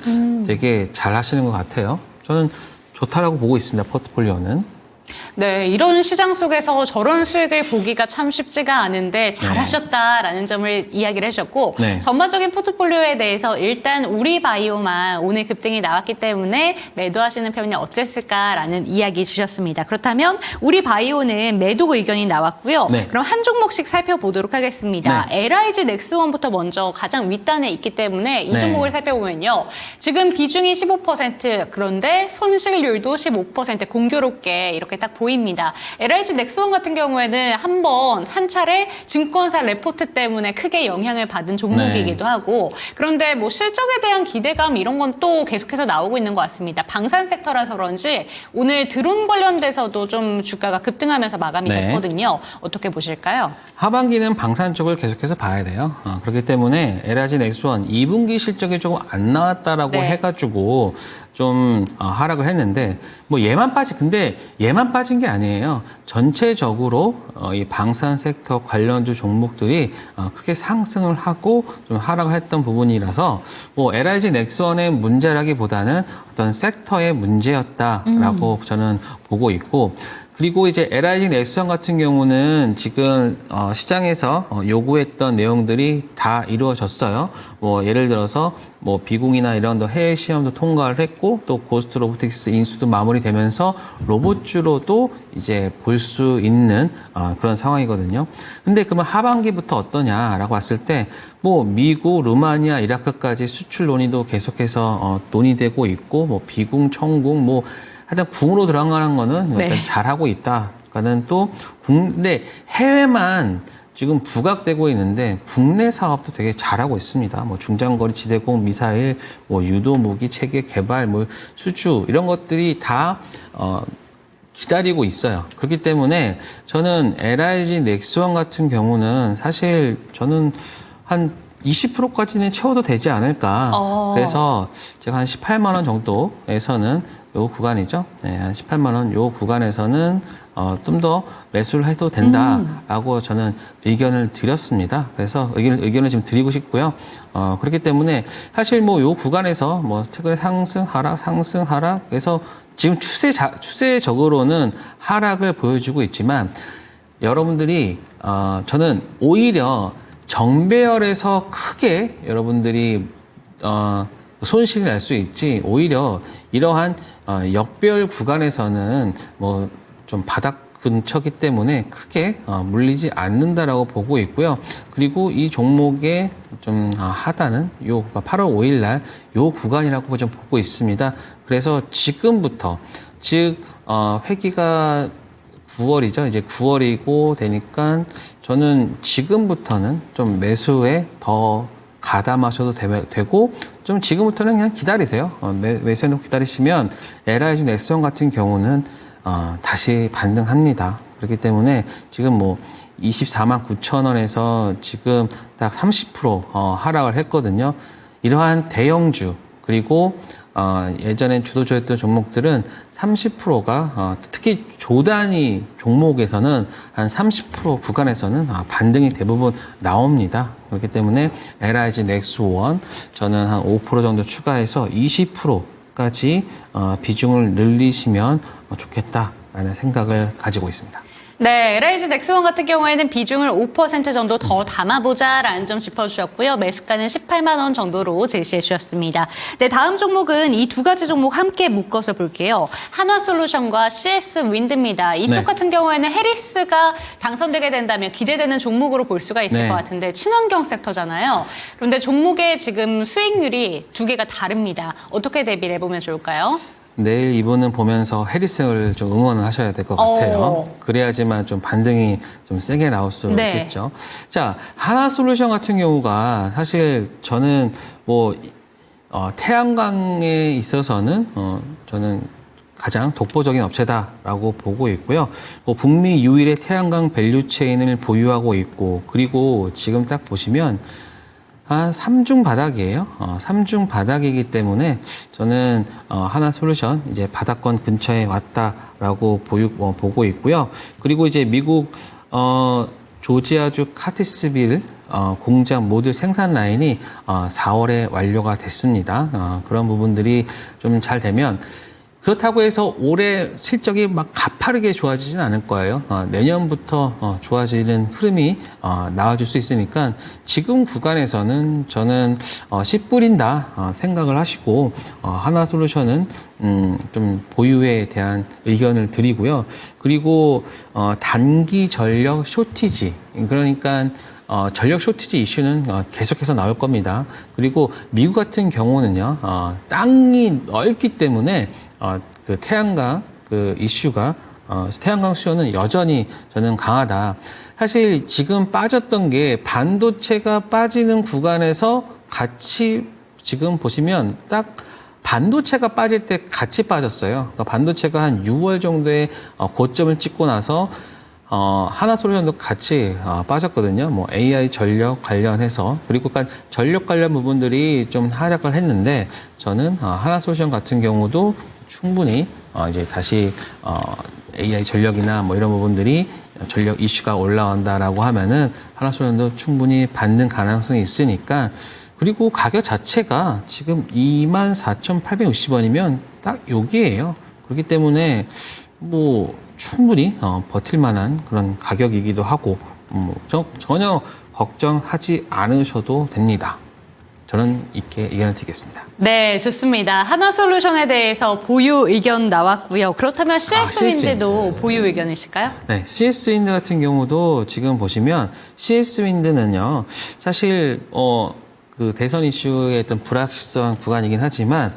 되게 잘 하시는 것 같아요. 저는 좋다라고 보고 있습니다. 포트폴리오는. 네, 이런 시장 속에서 저런 수익을 보기가 참 쉽지가 않은데 잘하셨다라는 점을 이야기를 해주셨고 네. 전반적인 포트폴리오에 대해서 일단 우리 바이오만 오늘 급등이 나왔기 때문에 매도하시는 편이 어땠을까라는 이야기 주셨습니다. 그렇다면 우리 바이오는 매도 의견이 나왔고요. 네. 그럼 한 종목씩 살펴보도록 하겠습니다. 네. LIG 넥스원부터 먼저 가장 윗단에 있기 때문에 이 네. 종목을 살펴보면요. 지금 비중이 15% 그런데 손실률도 15% 공교롭게 이렇게 딱 보입니다. LIG 넥스원 같은 경우에는 한 차례 증권사 레포트 때문에 크게 영향을 받은 종목이기도 하고 그런데 뭐 실적에 대한 기대감 이런 건 또 계속해서 나오고 있는 것 같습니다. 방산 섹터라서 그런지 오늘 드론 관련돼서도 좀 주가가 급등하면서 마감이 네. 됐거든요. 어떻게 보실까요? 하반기는 방산 쪽을 계속해서 봐야 돼요. 그렇기 때문에 LIG 넥스원 2분기 실적이 조금 안 나왔다라고 네. 해가지고 좀 하락을 했는데 뭐 얘만 빠진 게 아니에요. 전체적으로 이 방산 섹터 관련주 종목들이 크게 상승을 하고 좀 하락을 했던 부분이라서 뭐 LIG 넥스원의 문제라기보다는 어떤 섹터의 문제였다라고 저는 보고 있고 그리고 이제 LIG 넥스원 같은 경우는 지금 시장에서 요구했던 내용들이 다 이루어졌어요. 뭐 예를 들어서 뭐 비공이나 이런 해외 시험도 통과를 했고 또 고스트 로보틱스 인수도 마무리되면서 로봇주로도 이제 볼 수 있는 그런 상황이거든요. 근데 그러면 하반기부터 어떠냐라고 봤을 때 뭐 미국, 루마니아, 이라크까지 수출 논의도 계속해서 논의되고 있고 뭐 비공, 청공 뭐 하여튼 궁으로 들어가는 거는 네. 일단 잘하고 있다. 그러니까는 또 근데 해외만 지금 부각되고 있는데 국내 사업도 되게 잘하고 있습니다. 뭐 중장거리 지대공 미사일, 뭐 유도 무기 체계 개발, 뭐 수주 이런 것들이 다 기다리고 있어요. 그렇기 때문에 저는 LIG 넥스원 같은 경우는 사실 저는 한 20%까지는 채워도 되지 않을까. 그래서 제가 한 18만 원 정도에서는 요 구간이죠. 네, 한 18만 원 요 구간에서는 좀 더 매수를 해도 된다라고 저는 의견을 드렸습니다. 그래서 의견을 지금 드리고 싶고요. 그렇기 때문에 사실 뭐 요 구간에서 뭐 최근에 상승 하락 해서 지금 추세적으로는 하락을 보여주고 있지만 여러분들이 저는 오히려 정배열에서 크게 여러분들이 손실이 날 수 있지 오히려 이러한 역배열 구간에서는 뭐 좀 바닥 근처기 때문에 크게 물리지 않는다라고 보고 있고요. 그리고 이 종목의 좀 하단은 요 8월 5일 날 요 구간이라고 좀 보고 있습니다. 그래서 지금부터 즉 회기가 9월이죠. 이제 9월이고 되니까 저는 지금부터는 좀 매수에 더 가담하셔도 되고 좀 지금부터는 그냥 기다리세요. 매수해놓고 기다리시면 LIG 넥스원 같은 경우는 다시 반등합니다. 그렇기 때문에 지금 뭐 24만 9천 원에서 지금 딱 30% 하락을 했거든요. 이러한 대형주 그리고 예전엔 주도주였던 종목들은 30%가 특히 조단위 종목에서는 한 30% 구간에서는 반등이 대부분 나옵니다. 그렇기 때문에 LIG 넥스원 저는 한 5% 정도 추가해서 20%까지 비중을 늘리시면 좋겠다라는 생각을 가지고 있습니다. 네, LIG 넥스원 같은 경우에는 비중을 5% 정도 더 담아보자라는 점 짚어주셨고요. 매수가는 18만 원 정도로 제시해 주셨습니다. 네, 다음 종목은 이 두 가지 종목 함께 묶어서 볼게요. 한화솔루션과 CS-윈드입니다. 이쪽 네. 같은 경우에는 해리스가 당선되게 된다면 기대되는 종목으로 볼 수가 있을 네. 것 같은데 친환경 섹터잖아요. 그런데 종목의 지금 수익률이 두 개가 다릅니다. 어떻게 대비를 해보면 좋을까요? 내일 이분은 보면서 해리스를 좀 응원을 하셔야 될 것 같아요. 그래야지만 좀 반등이 좀 세게 나올 수 네. 있겠죠. 자, 하나솔루션 같은 경우가 사실 저는 뭐 태양광에 있어서는 저는 가장 독보적인 업체다라고 보고 있고요. 뭐 북미 유일의 태양광 밸류체인을 보유하고 있고 그리고 지금 딱 보시면 한 3중 바닥이에요. 3중 바닥이기 때문에 저는 하나솔루션 이제 바닥권 근처에 왔다라고 보고 있고요. 그리고 이제 미국 조지아주 카티스빌 공장 모듈 생산 라인이 4월에 완료가 됐습니다. 그런 부분들이 좀 잘 되면 그렇다고 해서 올해 실적이 막 가파르게 좋아지진 않을 거예요. 내년부터 좋아지는 흐름이 나와줄 수 있으니까 지금 구간에서는 저는 씨 뿌린다 생각을 하시고 하나솔루션은 좀 보유에 대한 의견을 드리고요. 그리고 단기 전력 쇼티지 그러니까 전력 쇼티지 이슈는 계속해서 나올 겁니다. 그리고 미국 같은 경우는요, 땅이 넓기 때문에 그 태양광 그 이슈가 태양광 수요는 여전히 저는 강하다. 사실 지금 빠졌던 게 반도체가 빠지는 구간에서 같이 지금 보시면 딱 반도체가 빠질 때 같이 빠졌어요. 그러니까 반도체가 한 6월 정도에 고점을 찍고 나서 하나솔루션도 같이 빠졌거든요. 뭐 AI 전력 관련해서 그리고 그러니까 전력 관련 부분들이 좀 하락을 했는데 저는 하나솔루션 같은 경우도 충분히 이제 다시 AI 전력이나 뭐 이런 부분들이 전력 이슈가 올라온다라고 하면은 하나솔루션도 충분히 받는 가능성이 있으니까 그리고 가격 자체가 지금 24,860원이면 딱 여기에요. 그렇기 때문에 뭐 충분히 버틸 만한 그런 가격이기도 하고 전혀 걱정하지 않으셔도 됩니다. 저는 이렇게 의견을 드리겠습니다. 네, 좋습니다. 한화솔루션에 대해서 보유 의견 나왔고요. 그렇다면 CS-윈드도 보유 의견이실까요? 네, CS-윈드 같은 경우도 지금 보시면 CS-윈드는요, 사실 그 대선 이슈의 어떤 불확실성 구간이긴 하지만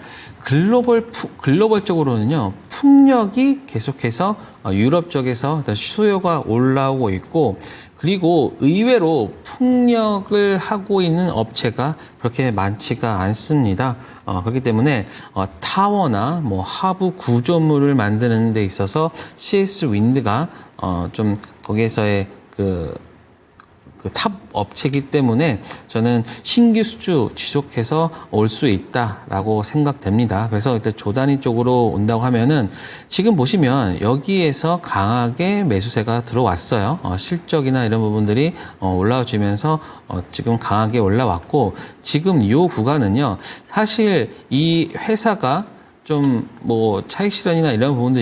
글로벌적으로는요, 풍력이 계속해서 유럽 쪽에서 수요가 올라오고 있고, 그리고 의외로 풍력을 하고 있는 업체가 그렇게 많지가 않습니다. 그렇기 때문에 타워나 뭐 하부 구조물을 만드는 데 있어서 CS 윈드가 좀 거기에서의 탑 업체이기 때문에 저는 신규 수주 지속해서 올 수 있다라고 생각됩니다. 그래서 일단 조단위 쪽으로 온다고 하면은 지금 보시면 여기에서 강하게 매수세가 들어왔어요. 실적이나 이런 부분들이 올라와주면서 지금 강하게 올라왔고, 지금 이 구간은요, 사실 이 회사가 좀 뭐 차익 실현이나 이런 부분도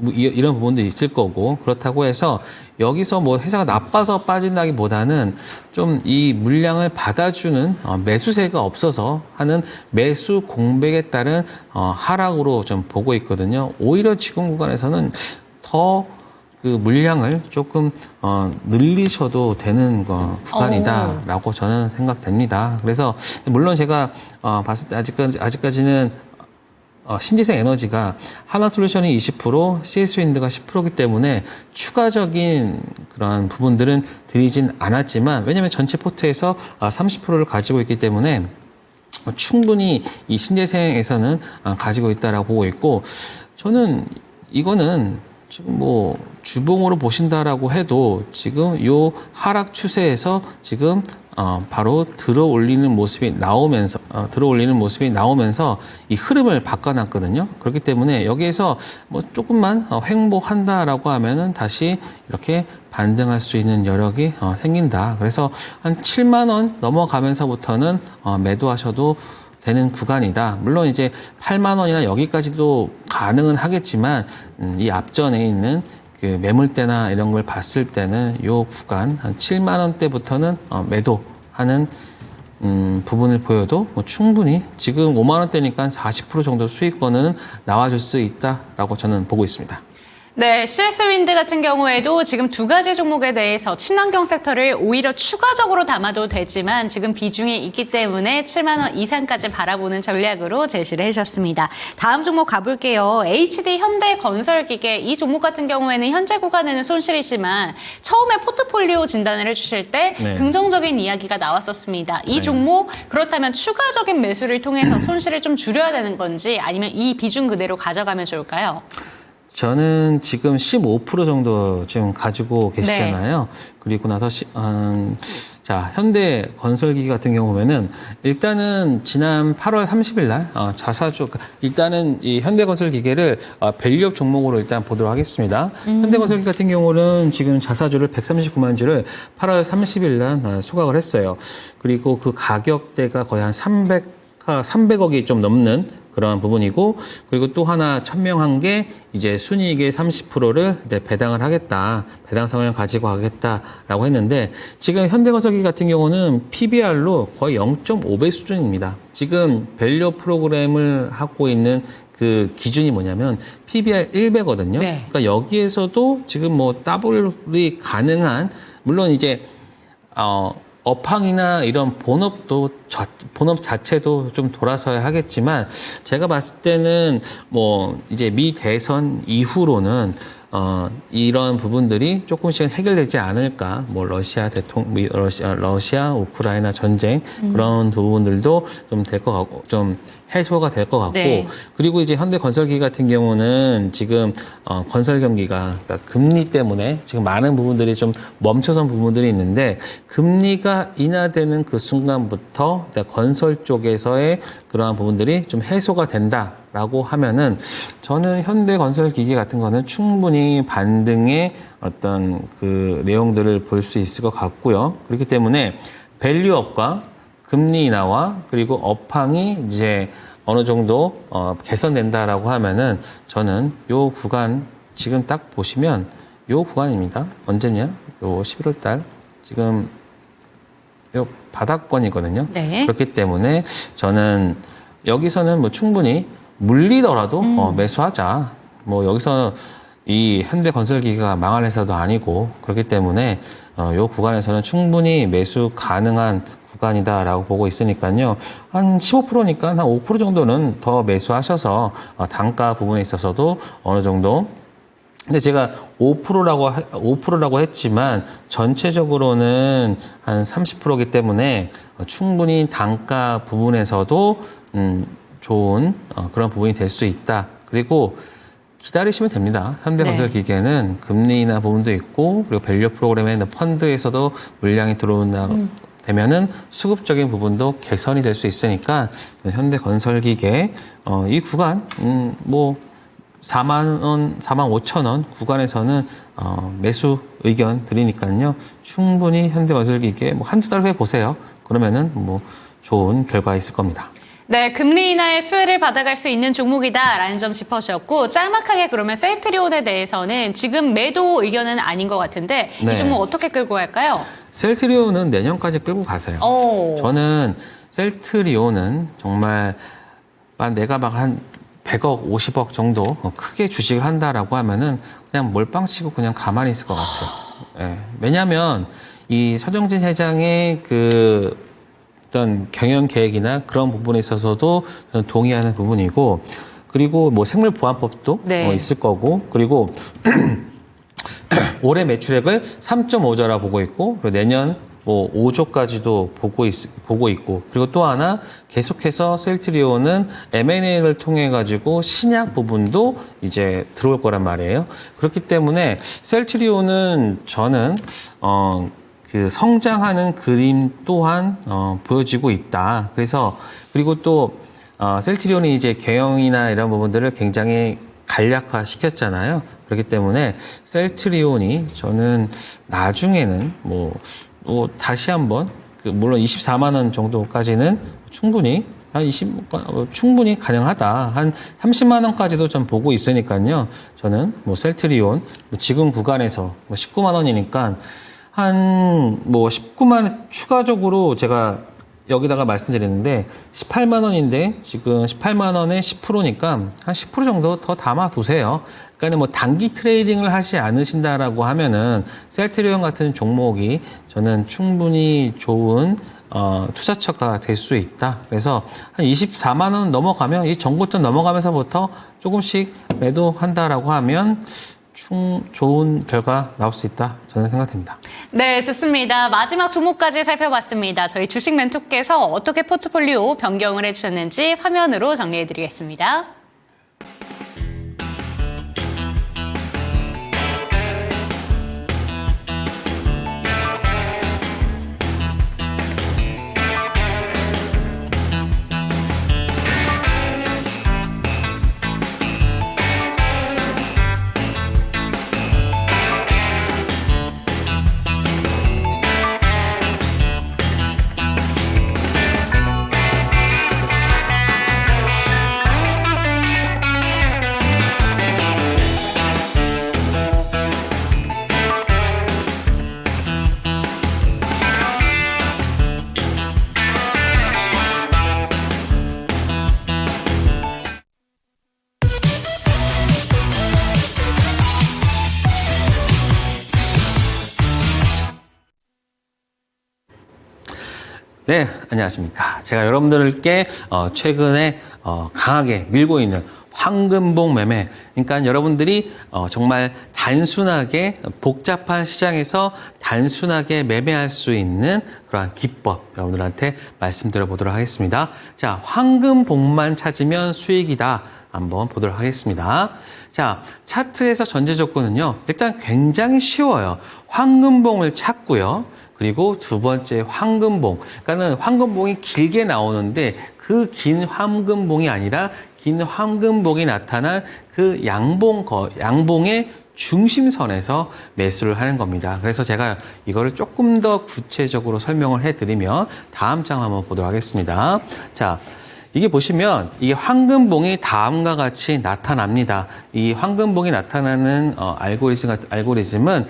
이런 부분도 있을 거고, 그렇다고 해서 여기서 뭐 회사가 나빠서 빠진다기보다는 좀 이 물량을 받아주는 매수세가 없어서 하는 매수 공백에 따른 하락으로 좀 보고 있거든요. 오히려 지금 구간에서는 더 그 물량을 조금 늘리셔도 되는 구간이다라고 저는 생각됩니다. 그래서 물론 제가 봤을 때 아직까지는 신재생 에너지가 하나솔루션이 20%, CS윈드가 10%이기 때문에 추가적인 그런 부분들은 드리진 않았지만, 왜냐하면 전체 포트에서 30%를 가지고 있기 때문에 충분히 이 신재생에서는 가지고 있다라고 보고 있고, 저는 이거는 지금 뭐 주봉으로 보신다라고 해도 지금 요 하락 추세에서 지금 바로 들어 올리는 모습이 나오면서 이 흐름을 바꿔놨거든요. 그렇기 때문에 여기에서 뭐 조금만 횡보한다라고 하면은 다시 이렇게 반등할 수 있는 여력이 생긴다. 그래서 한 7만 원 넘어가면서부터는 매도하셔도 되는 구간이다. 물론 이제 8만 원이나 여기까지도 가능은 하겠지만, 이 앞전에 있는 그 매물대나 이런 걸 봤을 때는 요 구간 한 7만 원대부터는 매도하는 부분을 보여도 뭐 충분히 지금 5만 원대니까 40% 정도 수익권은 나와줄 수 있다라고 저는 보고 있습니다. 네, CS윈드 같은 경우에도 지금 두 가지 종목에 대해서 친환경 섹터를 오히려 추가적으로 담아도 되지만 지금 비중이 있기 때문에 7만 원 이상까지 바라보는 전략으로 제시를 해주셨습니다. 다음 종목 가볼게요. HD 현대건설기계, 이 종목 같은 경우에는 현재 구간에는 손실이지만 처음에 포트폴리오 진단을 해주실 때 네. 긍정적인 이야기가 나왔었습니다. 이 네. 종목 그렇다면 추가적인 매수를 통해서 손실을 좀 줄여야 되는 건지, 아니면 이 비중 그대로 가져가면 좋을까요? 저는 지금 15% 정도 지금 가지고 계시잖아요. 그리고 나서 자, 현대건설기계 같은 경우에는 일단은 지난 8월 30일 날 자사주, 일단은 이 현대건설기계를 밸류업 종목으로 일단 보도록 하겠습니다. 현대건설기계 같은 경우는 지금 자사주를 139만 주를 8월 30일 날 소각을 했어요. 그리고 그 가격대가 거의 한 300억이 좀 넘는 그런 부분이고, 그리고 또 하나 천명한 게 이제 순이익의 30%를 배당을 하겠다, 배당성을 가지고 가겠다라고 했는데, 지금 현대건설기 같은 경우는 PBR로 거의 0.5배 수준입니다. 지금 밸류 프로그램을 하고 있는 그 기준이 뭐냐면 PBR 1배거든요. 네. 그러니까 여기에서도 지금 뭐 더블이 가능한, 물론 이제 업황이나 이런 본업 자체도 좀 돌아서야 하겠지만, 제가 봤을 때는 뭐 이제 미 대선 이후로는 이런 부분들이 조금씩 해결되지 않을까. 뭐 러시아 우크라이나 전쟁 그런 부분들도 좀 될 것 같고, 좀 해소가 될 것 같고, 네. 그리고 이제 현대건설기 같은 경우는 지금 건설 경기가, 그러니까 금리 때문에 지금 많은 부분들이 좀 멈춰선 부분들이 있는데, 금리가 인하되는 그 순간부터 건설 쪽에서의 그러한 부분들이 좀 해소가 된다라고 하면은, 저는 현대건설기계 같은 거는 충분히 반등의 어떤 그 내용들을 볼 수 있을 것 같고요. 그렇기 때문에 밸류업과 금리 인하와 그리고 업황이 이제 어느 정도 개선된다라고 하면은, 저는 요 구간 지금 딱 보시면 요 구간입니다. 언제냐? 요 11월 달 지금 요 바닥권이거든요. 네. 그렇기 때문에 저는 여기서는 뭐 충분히 물리더라도 매수하자. 뭐 여기서 이 현대건설기계가 망할 회사도 아니고, 그렇기 때문에 요 구간에서는 충분히 매수 가능한 구간이다라고 보고 있으니까요. 한 15%니까 한 5% 정도는 더 매수하셔서 단가 부분에 있어서도 어느 정도, 근데 제가 5%라고 했지만 전체적으로는 한 30%이기 때문에 충분히 단가 부분에서도 좋은 그런 부분이 될 수 있다. 그리고 기다리시면 됩니다. 현대건설기계는 금리나 부분도 있고 그리고 밸류 프로그램의 펀드에서도 물량이 들어온다 되면은 수급적인 부분도 개선이 될 수 있으니까 현대건설기계 이 구간 뭐 4만 원, 4만 5천 원 구간에서는 매수 의견 드리니까요. 충분히 현대건설기계 뭐 한두 달 후에 보세요. 그러면은 뭐 좋은 결과 있을 겁니다. 네, 금리 인하의 수혜를 받아갈 수 있는 종목이다라는 점 짚어주셨고 짤막하게 그러면 셀트리온에 대해서는 지금 매도 의견은 아닌 것 같은데 네. 이 종목 어떻게 끌고 갈까요? 셀트리온은 내년까지 끌고 가세요. 오. 저는 셀트리온은 정말 내가 막 한 100억, 50억 정도 크게 주식을 한다라고 하면은 그냥 몰빵치고 그냥 가만히 있을 것 같아요. 예. 왜냐하면 이 서정진 회장의 그 어떤 경영 계획이나 그런 부분에 있어서도 저는 동의하는 부분이고, 그리고 뭐 생물보안법도 네. 있을 거고, 그리고 올해 매출액을 3.5조라 보고 있고, 그리고 내년 뭐 5조까지도 보고 있고, 그리고 또 하나 계속해서 셀트리온은 M&A를 통해 가지고 신약 부분도 이제 들어올 거란 말이에요. 그렇기 때문에 셀트리온은 저는 그 성장하는 그림 또한 보여지고 있다. 그래서 그리고 또 셀트리온이 이제 경영이나 이런 부분들을 굉장히 간략화 시켰잖아요. 그렇기 때문에 셀트리온이 저는 나중에는 뭐 다시 한번 물론 24만 원 정도까지는 충분히 충분히 가능하다. 한 30만 원까지도 전 보고 있으니까요. 저는 뭐 셀트리온 지금 구간에서 19만 원이니까 한 뭐 19만 원 추가적으로 제가 여기다가 말씀드렸는데 18만 원인데 지금 18만 원에 10%니까 한 10% 정도 더 담아 두세요. 그러니까 뭐 단기 트레이딩을 하지 않으신다라고 하면은 셀트리온 같은 종목이 저는 충분히 좋은 투자처가 될 수 있다. 그래서 한 24만 원 넘어가면 이 전고점 넘어가면서부터 조금씩 매도한다라고 하면 좋은 결과 나올 수 있다. 저는 생각됩니다. 네, 좋습니다. 마지막 종목까지 살펴봤습니다. 저희 주식 멘토께서 어떻게 포트폴리오 변경을 해주셨는지 화면으로 정리해드리겠습니다. 네, 안녕하십니까. 제가 여러분들께 최근에 강하게 밀고 있는 황금봉 매매. 그러니까 여러분들이 정말 단순하게 복잡한 시장에서 단순하게 매매할 수 있는 그러한 기법 여러분들한테 말씀드려 보도록 하겠습니다. 자, 황금봉만 찾으면 수익이다. 한번 보도록 하겠습니다. 자, 차트에서 전제 조건은요. 일단 굉장히 쉬워요. 황금봉을 찾고요. 그리고 두 번째 황금봉. 그러니까는 황금봉이 길게 나오는데 그 긴 황금봉이 아니라 긴 황금봉이 나타난 그 양봉의 중심선에서 매수를 하는 겁니다. 그래서 제가 이거를 조금 더 구체적으로 설명을 해드리면 다음 장 한번 보도록 하겠습니다. 자, 이게 보시면 이게 황금봉이 다음과 같이 나타납니다. 이 황금봉이 나타나는 알고리즘은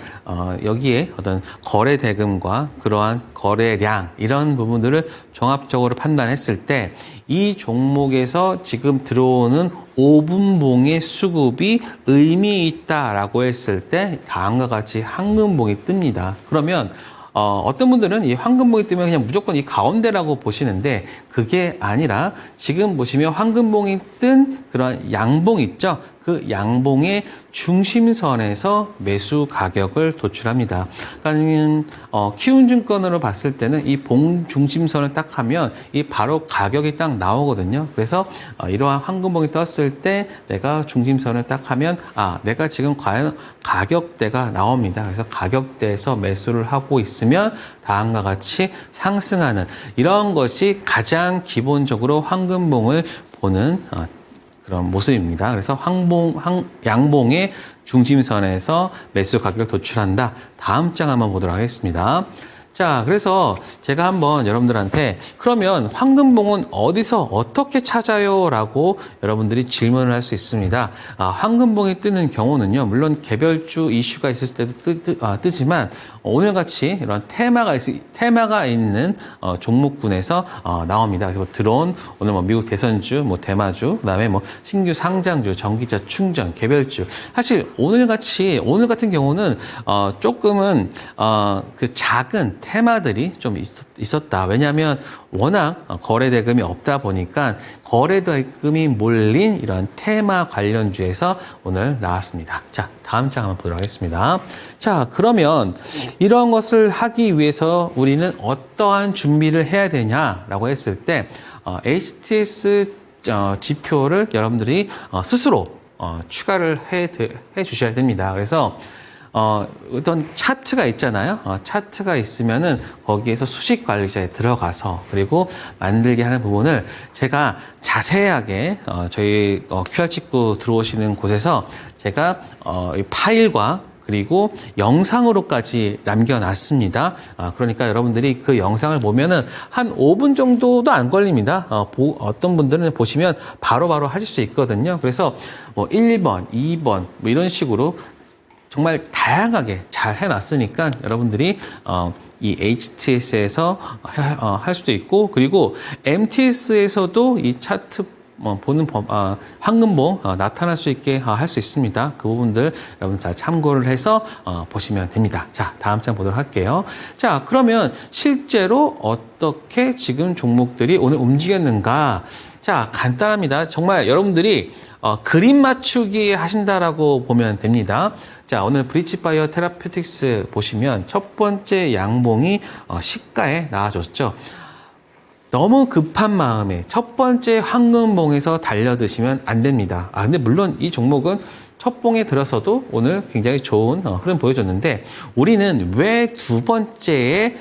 여기에 어떤 거래 대금과 그러한 거래량 이런 부분들을 종합적으로 판단했을 때 이 종목에서 지금 들어오는 5분봉의 수급이 의미 있다라고 했을 때 다음과 같이 황금봉이 뜹니다. 그러면 어떤 분들은 이 황금봉이 뜨면 그냥 무조건 이 가운데라고 보시는데 그게 아니라 지금 보시면 황금봉이 뜬 그런 양봉 있죠? 그 양봉의 중심선에서 매수 가격을 도출합니다. 그러니까 키움증권으로 봤을 때는 이 봉 중심선을 딱 하면 이 바로 가격이 딱 나오거든요. 그래서 이러한 황금봉이 떴을 때 내가 중심선을 딱 하면 내가 지금 과연 가격대가 나옵니다. 그래서 가격대에서 매수를 하고 있으면 다음과 같이 상승하는 이런 것이 가장 기본적으로 황금봉을 보는 그런 모습입니다. 그래서 양봉의 중심선에서 매수 가격을 도출한다. 다음 장 한번 보도록 하겠습니다. 자, 그래서 제가 한번 여러분들한테 그러면 황금봉은 어디서 어떻게 찾아요? 라고 여러분들이 질문을 할 수 있습니다. 황금봉이 뜨는 경우는요, 물론 개별주 이슈가 있을 때도 뜨지만 오늘같이 이런 테마가 있는 종목군에서 나옵니다. 그래서 드론, 오늘 미국 대선주, 대마주, 그다음에 신규 상장주, 전기차 충전, 개별주. 사실 오늘 같은 경우는 조금은 그 작은 테마들이 좀 있었다. 왜냐하면 워낙 거래 대금이 없다 보니까 거래 대금이 몰린 이런 테마 관련주에서 오늘 나왔습니다. 자, 다음 장 한번 보도록 하겠습니다. 자, 그러면 이런 것을 하기 위해서 우리는 어떠한 준비를 해야 되냐라고 했을 때 HTS 지표를 여러분들이 스스로 추가를 해 주셔야 됩니다. 그래서 어떤 차트가 있잖아요. 차트가 있으면은 거기에서 수식 관리자에 들어가서 그리고 만들게 하는 부분을 제가 자세하게 저희 QR 찍고 들어오시는 곳에서 제가 이 파일과 그리고 영상으로까지 남겨놨습니다. 그러니까 여러분들이 그 영상을 보면은 한 5분 정도도 안 걸립니다. 어떤 분들은 보시면 바로바로 하실 수 있거든요. 그래서 1번, 2번 이런 식으로 정말 다양하게 잘 해놨으니까 여러분들이 이 HTS에서 할 수도 있고 그리고 MTS에서도 이 차트 보는 황금봉 나타날 수 있게 할 수 있습니다. 그 부분들 여러분 잘 참고를 해서 보시면 됩니다. 자, 다음 장 보도록 할게요. 자, 그러면 실제로 어떻게 지금 종목들이 오늘 움직였는가? 자, 간단합니다. 정말 여러분들이 그림 맞추기 하신다라고 보면 됩니다. 자, 오늘 브릿지바이오 테라피틱스 보시면 첫 번째 양봉이 시가에 나와줬죠. 너무 급한 마음에 첫 번째 황금봉에서 달려드시면 안 됩니다. 근데 물론 이 종목은 첫 봉에 들어서도 오늘 굉장히 좋은 흐름 보여줬는데 우리는 왜 두 번째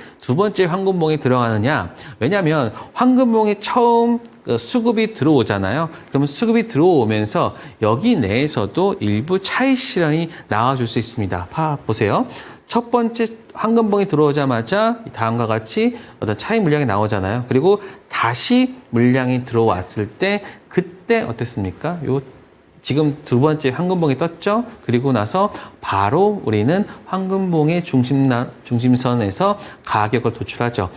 황금봉에 들어가느냐? 왜냐하면 황금봉이 처음 수급이 들어오잖아요. 그러면 수급이 들어오면서 여기 내에서도 일부 차익 실현이 나와줄 수 있습니다. 보세요. 첫 번째 황금봉이 들어오자마자 다음과 같이 어떤 차익 물량이 나오잖아요. 그리고 다시 물량이 들어왔을 때 그때 어땠습니까? 지금 두 번째 황금봉이 떴죠. 그리고 나서 바로 우리는 황금봉의 중심선에서 가격을 도출하죠.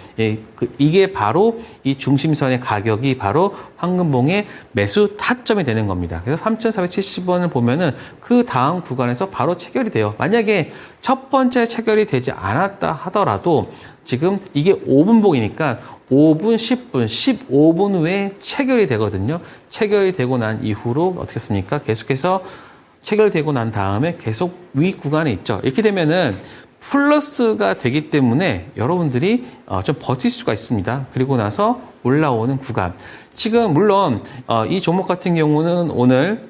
이게 바로 이 중심선의 가격이 바로 황금봉의 매수 타점이 되는 겁니다. 그래서 3,470원을 보면은 그 다음 구간에서 바로 체결이 돼요. 만약에 첫 번째 체결이 되지 않았다 하더라도 지금 이게 5분봉이니까 5분, 10분, 15분 후에 체결이 되거든요. 체결이 되고 난 이후로 어떻게 했습니까? 계속해서 체결되고 난 다음에 계속 위 구간에 있죠. 이렇게 되면은 플러스가 되기 때문에 여러분들이 좀 버틸 수가 있습니다. 그리고 나서 올라오는 구간. 지금 물론 이 종목 같은 경우는 오늘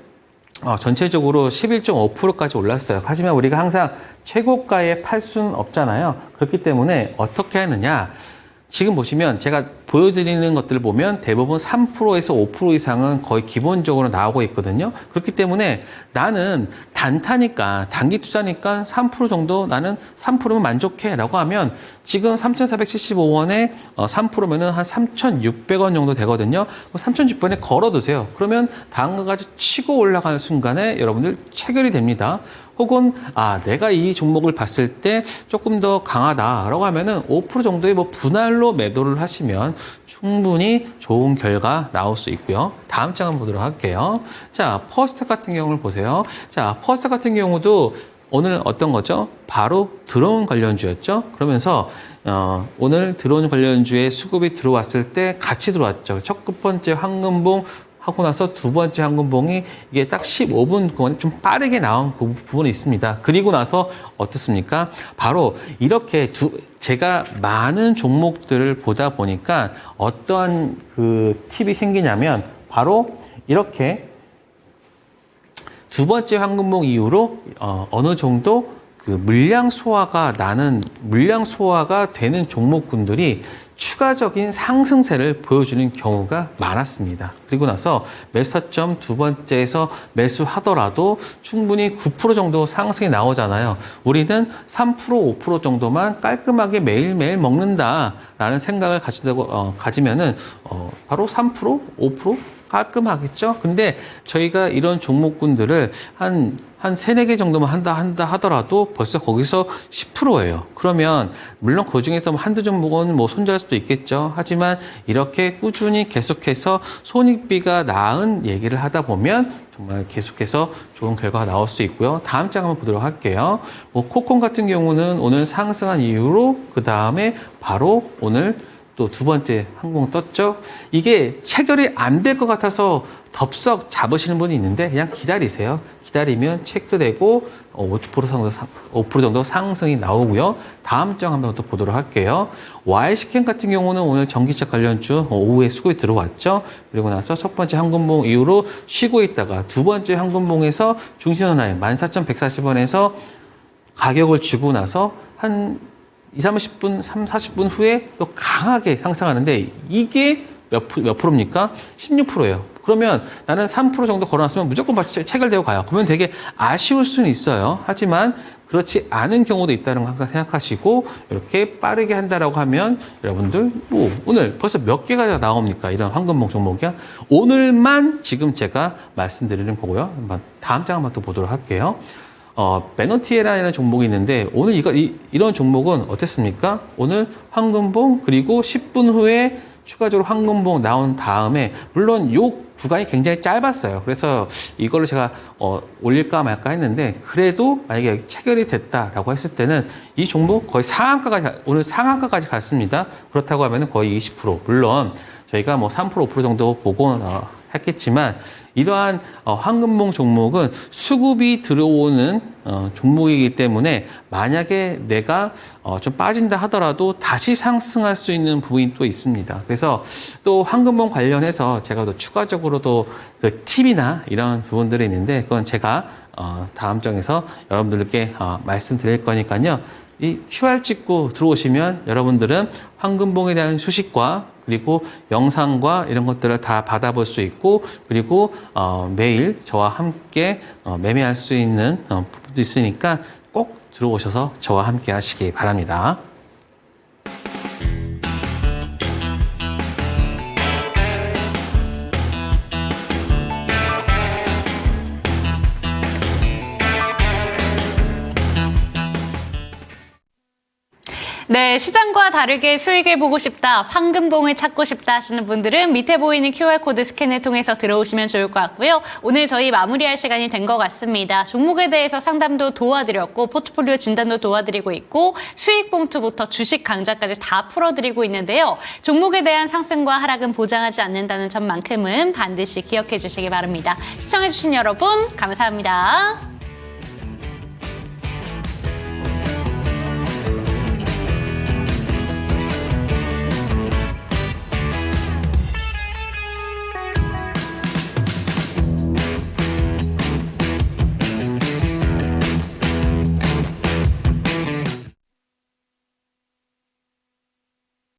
전체적으로 11.5%까지 올랐어요. 하지만 우리가 항상 최고가에 팔 수는 없잖아요. 그렇기 때문에 어떻게 하느냐. 지금 보시면 제가 보여드리는 것들을 보면 대부분 3%에서 5% 이상은 거의 기본적으로 나오고 있거든요. 그렇기 때문에 나는 단타니까 단기 투자니까 3% 정도 나는 3%면 만족해 라고 하면 지금 3,475원에 3%면은 한 3,600원 정도 되거든요. 3,600원에 걸어두세요. 그러면 다음과 같이 치고 올라가는 순간에 여러분들 체결이 됩니다. 혹은 내가 이 종목을 봤을 때 조금 더 강하다라고 하면은 5% 정도의 분할로 매도를 하시면 충분히 좋은 결과 나올 수 있고요. 다음 장 한번 보도록 할게요. 자, 퍼스트 같은 경우를 보세요. 자, 퍼스트 같은 경우도 오늘 어떤 거죠? 바로 드론 관련주였죠. 그러면서 오늘 드론 관련주에 수급이 들어왔을 때 같이 들어왔죠. 첫 번째 황금봉 하고 나서 두 번째 황금봉이 이게 딱 15분 동안 좀 빠르게 나온 그 부분이 있습니다. 그리고 나서 어떻습니까? 바로 이렇게 제가 많은 종목들을 보다 보니까 어떠한 그 팁이 생기냐면 바로 이렇게 두 번째 황금봉 이후로 어느 정도 그 물량 소화가 되는 종목군들이 추가적인 상승세를 보여주는 경우가 많았습니다. 그리고 나서 매수타점 두 번째에서 매수하더라도 충분히 9% 정도 상승이 나오잖아요. 우리는 3%, 5% 정도만 깔끔하게 매일매일 먹는다라는 생각을 가지면은 바로 3%, 5% 깔끔하겠죠? 근데 저희가 이런 종목군들을 한 3, 4개 정도만 한다 하더라도 벌써 거기서 10%예요. 그러면 물론 그 중에서 한두 종목은 뭐 손절할 수도 있겠죠. 하지만 이렇게 꾸준히 계속해서 손익비가 나은 얘기를 하다 보면 정말 계속해서 좋은 결과가 나올 수 있고요. 다음 장 한번 보도록 할게요. 뭐 코콘 같은 경우는 오늘 상승한 이후로 그 다음에 바로 오늘 또 두 번째 항공 떴죠. 이게 체결이 안 될 것 같아서 덥석 잡으시는 분이 있는데 그냥 기다리세요. 기다리면 체크되고 5% 정도 상승이 나오고요. 다음 장 한번 또 보도록 할게요. YC캠 같은 경우는 오늘 전기차 관련주 오후에 수급이 들어왔죠. 그리고 나서 첫 번째 황금봉 이후로 쉬고 있다가 두 번째 황금봉에서 중심선라인 14,140원에서 가격을 주고 나서 한 20, 30분, 40분 후에 또 강하게 상승하는데 이게 몇 프로입니까? 16%예요. 그러면 나는 3% 정도 걸어놨으면 무조건 같이 체결되고 가요. 그러면 되게 아쉬울 수는 있어요. 하지만 그렇지 않은 경우도 있다는 거 항상 생각하시고 이렇게 빠르게 한다라고 하면 여러분들 뭐 오늘 벌써 몇 개가 나옵니까? 이런 황금봉 종목이야. 오늘만 지금 제가 말씀드리는 거고요. 다음 장 한번 또 보도록 할게요. 베너티에라는 종목이 있는데 오늘 이런 종목은 어땠습니까? 오늘 황금봉 그리고 10분 후에 추가적으로 황금봉 나온 다음에 물론 요 구간이 굉장히 짧았어요. 그래서 이걸로 제가 올릴까 말까 했는데 그래도 만약에 체결이 됐다라고 했을 때는 이 종목 거의 오늘 상한가까지 갔습니다. 그렇다고 하면 거의 20% 물론 저희가 뭐 3%, 5% 정도 보고 했겠지만 이러한 황금봉 종목은 수급이 들어오는 종목이기 때문에 만약에 내가 좀 빠진다 하더라도 다시 상승할 수 있는 부분이 또 있습니다. 그래서 또 황금봉 관련해서 제가 또 추가적으로 또 그 팁이나 이런 부분들이 있는데 그건 제가 다음 장에서 여러분들께 말씀드릴 거니까요. 이 QR 찍고 들어오시면 여러분들은 황금봉에 대한 수식과 그리고 영상과 이런 것들을 다 받아볼 수 있고 그리고 매일 저와 함께 매매할 수 있는 부분도 있으니까 꼭 들어오셔서 저와 함께 하시기 바랍니다. 네, 시장과 다르게 수익을 보고 싶다, 황금봉을 찾고 싶다 하시는 분들은 밑에 보이는 QR코드 스캔을 통해서 들어오시면 좋을 것 같고요. 오늘 저희 마무리할 시간이 된 것 같습니다. 종목에 대해서 상담도 도와드렸고 포트폴리오 진단도 도와드리고 있고 수익 봉투부터 주식 강좌까지 다 풀어드리고 있는데요. 종목에 대한 상승과 하락은 보장하지 않는다는 점만큼은 반드시 기억해 주시기 바랍니다. 시청해주신 여러분 감사합니다.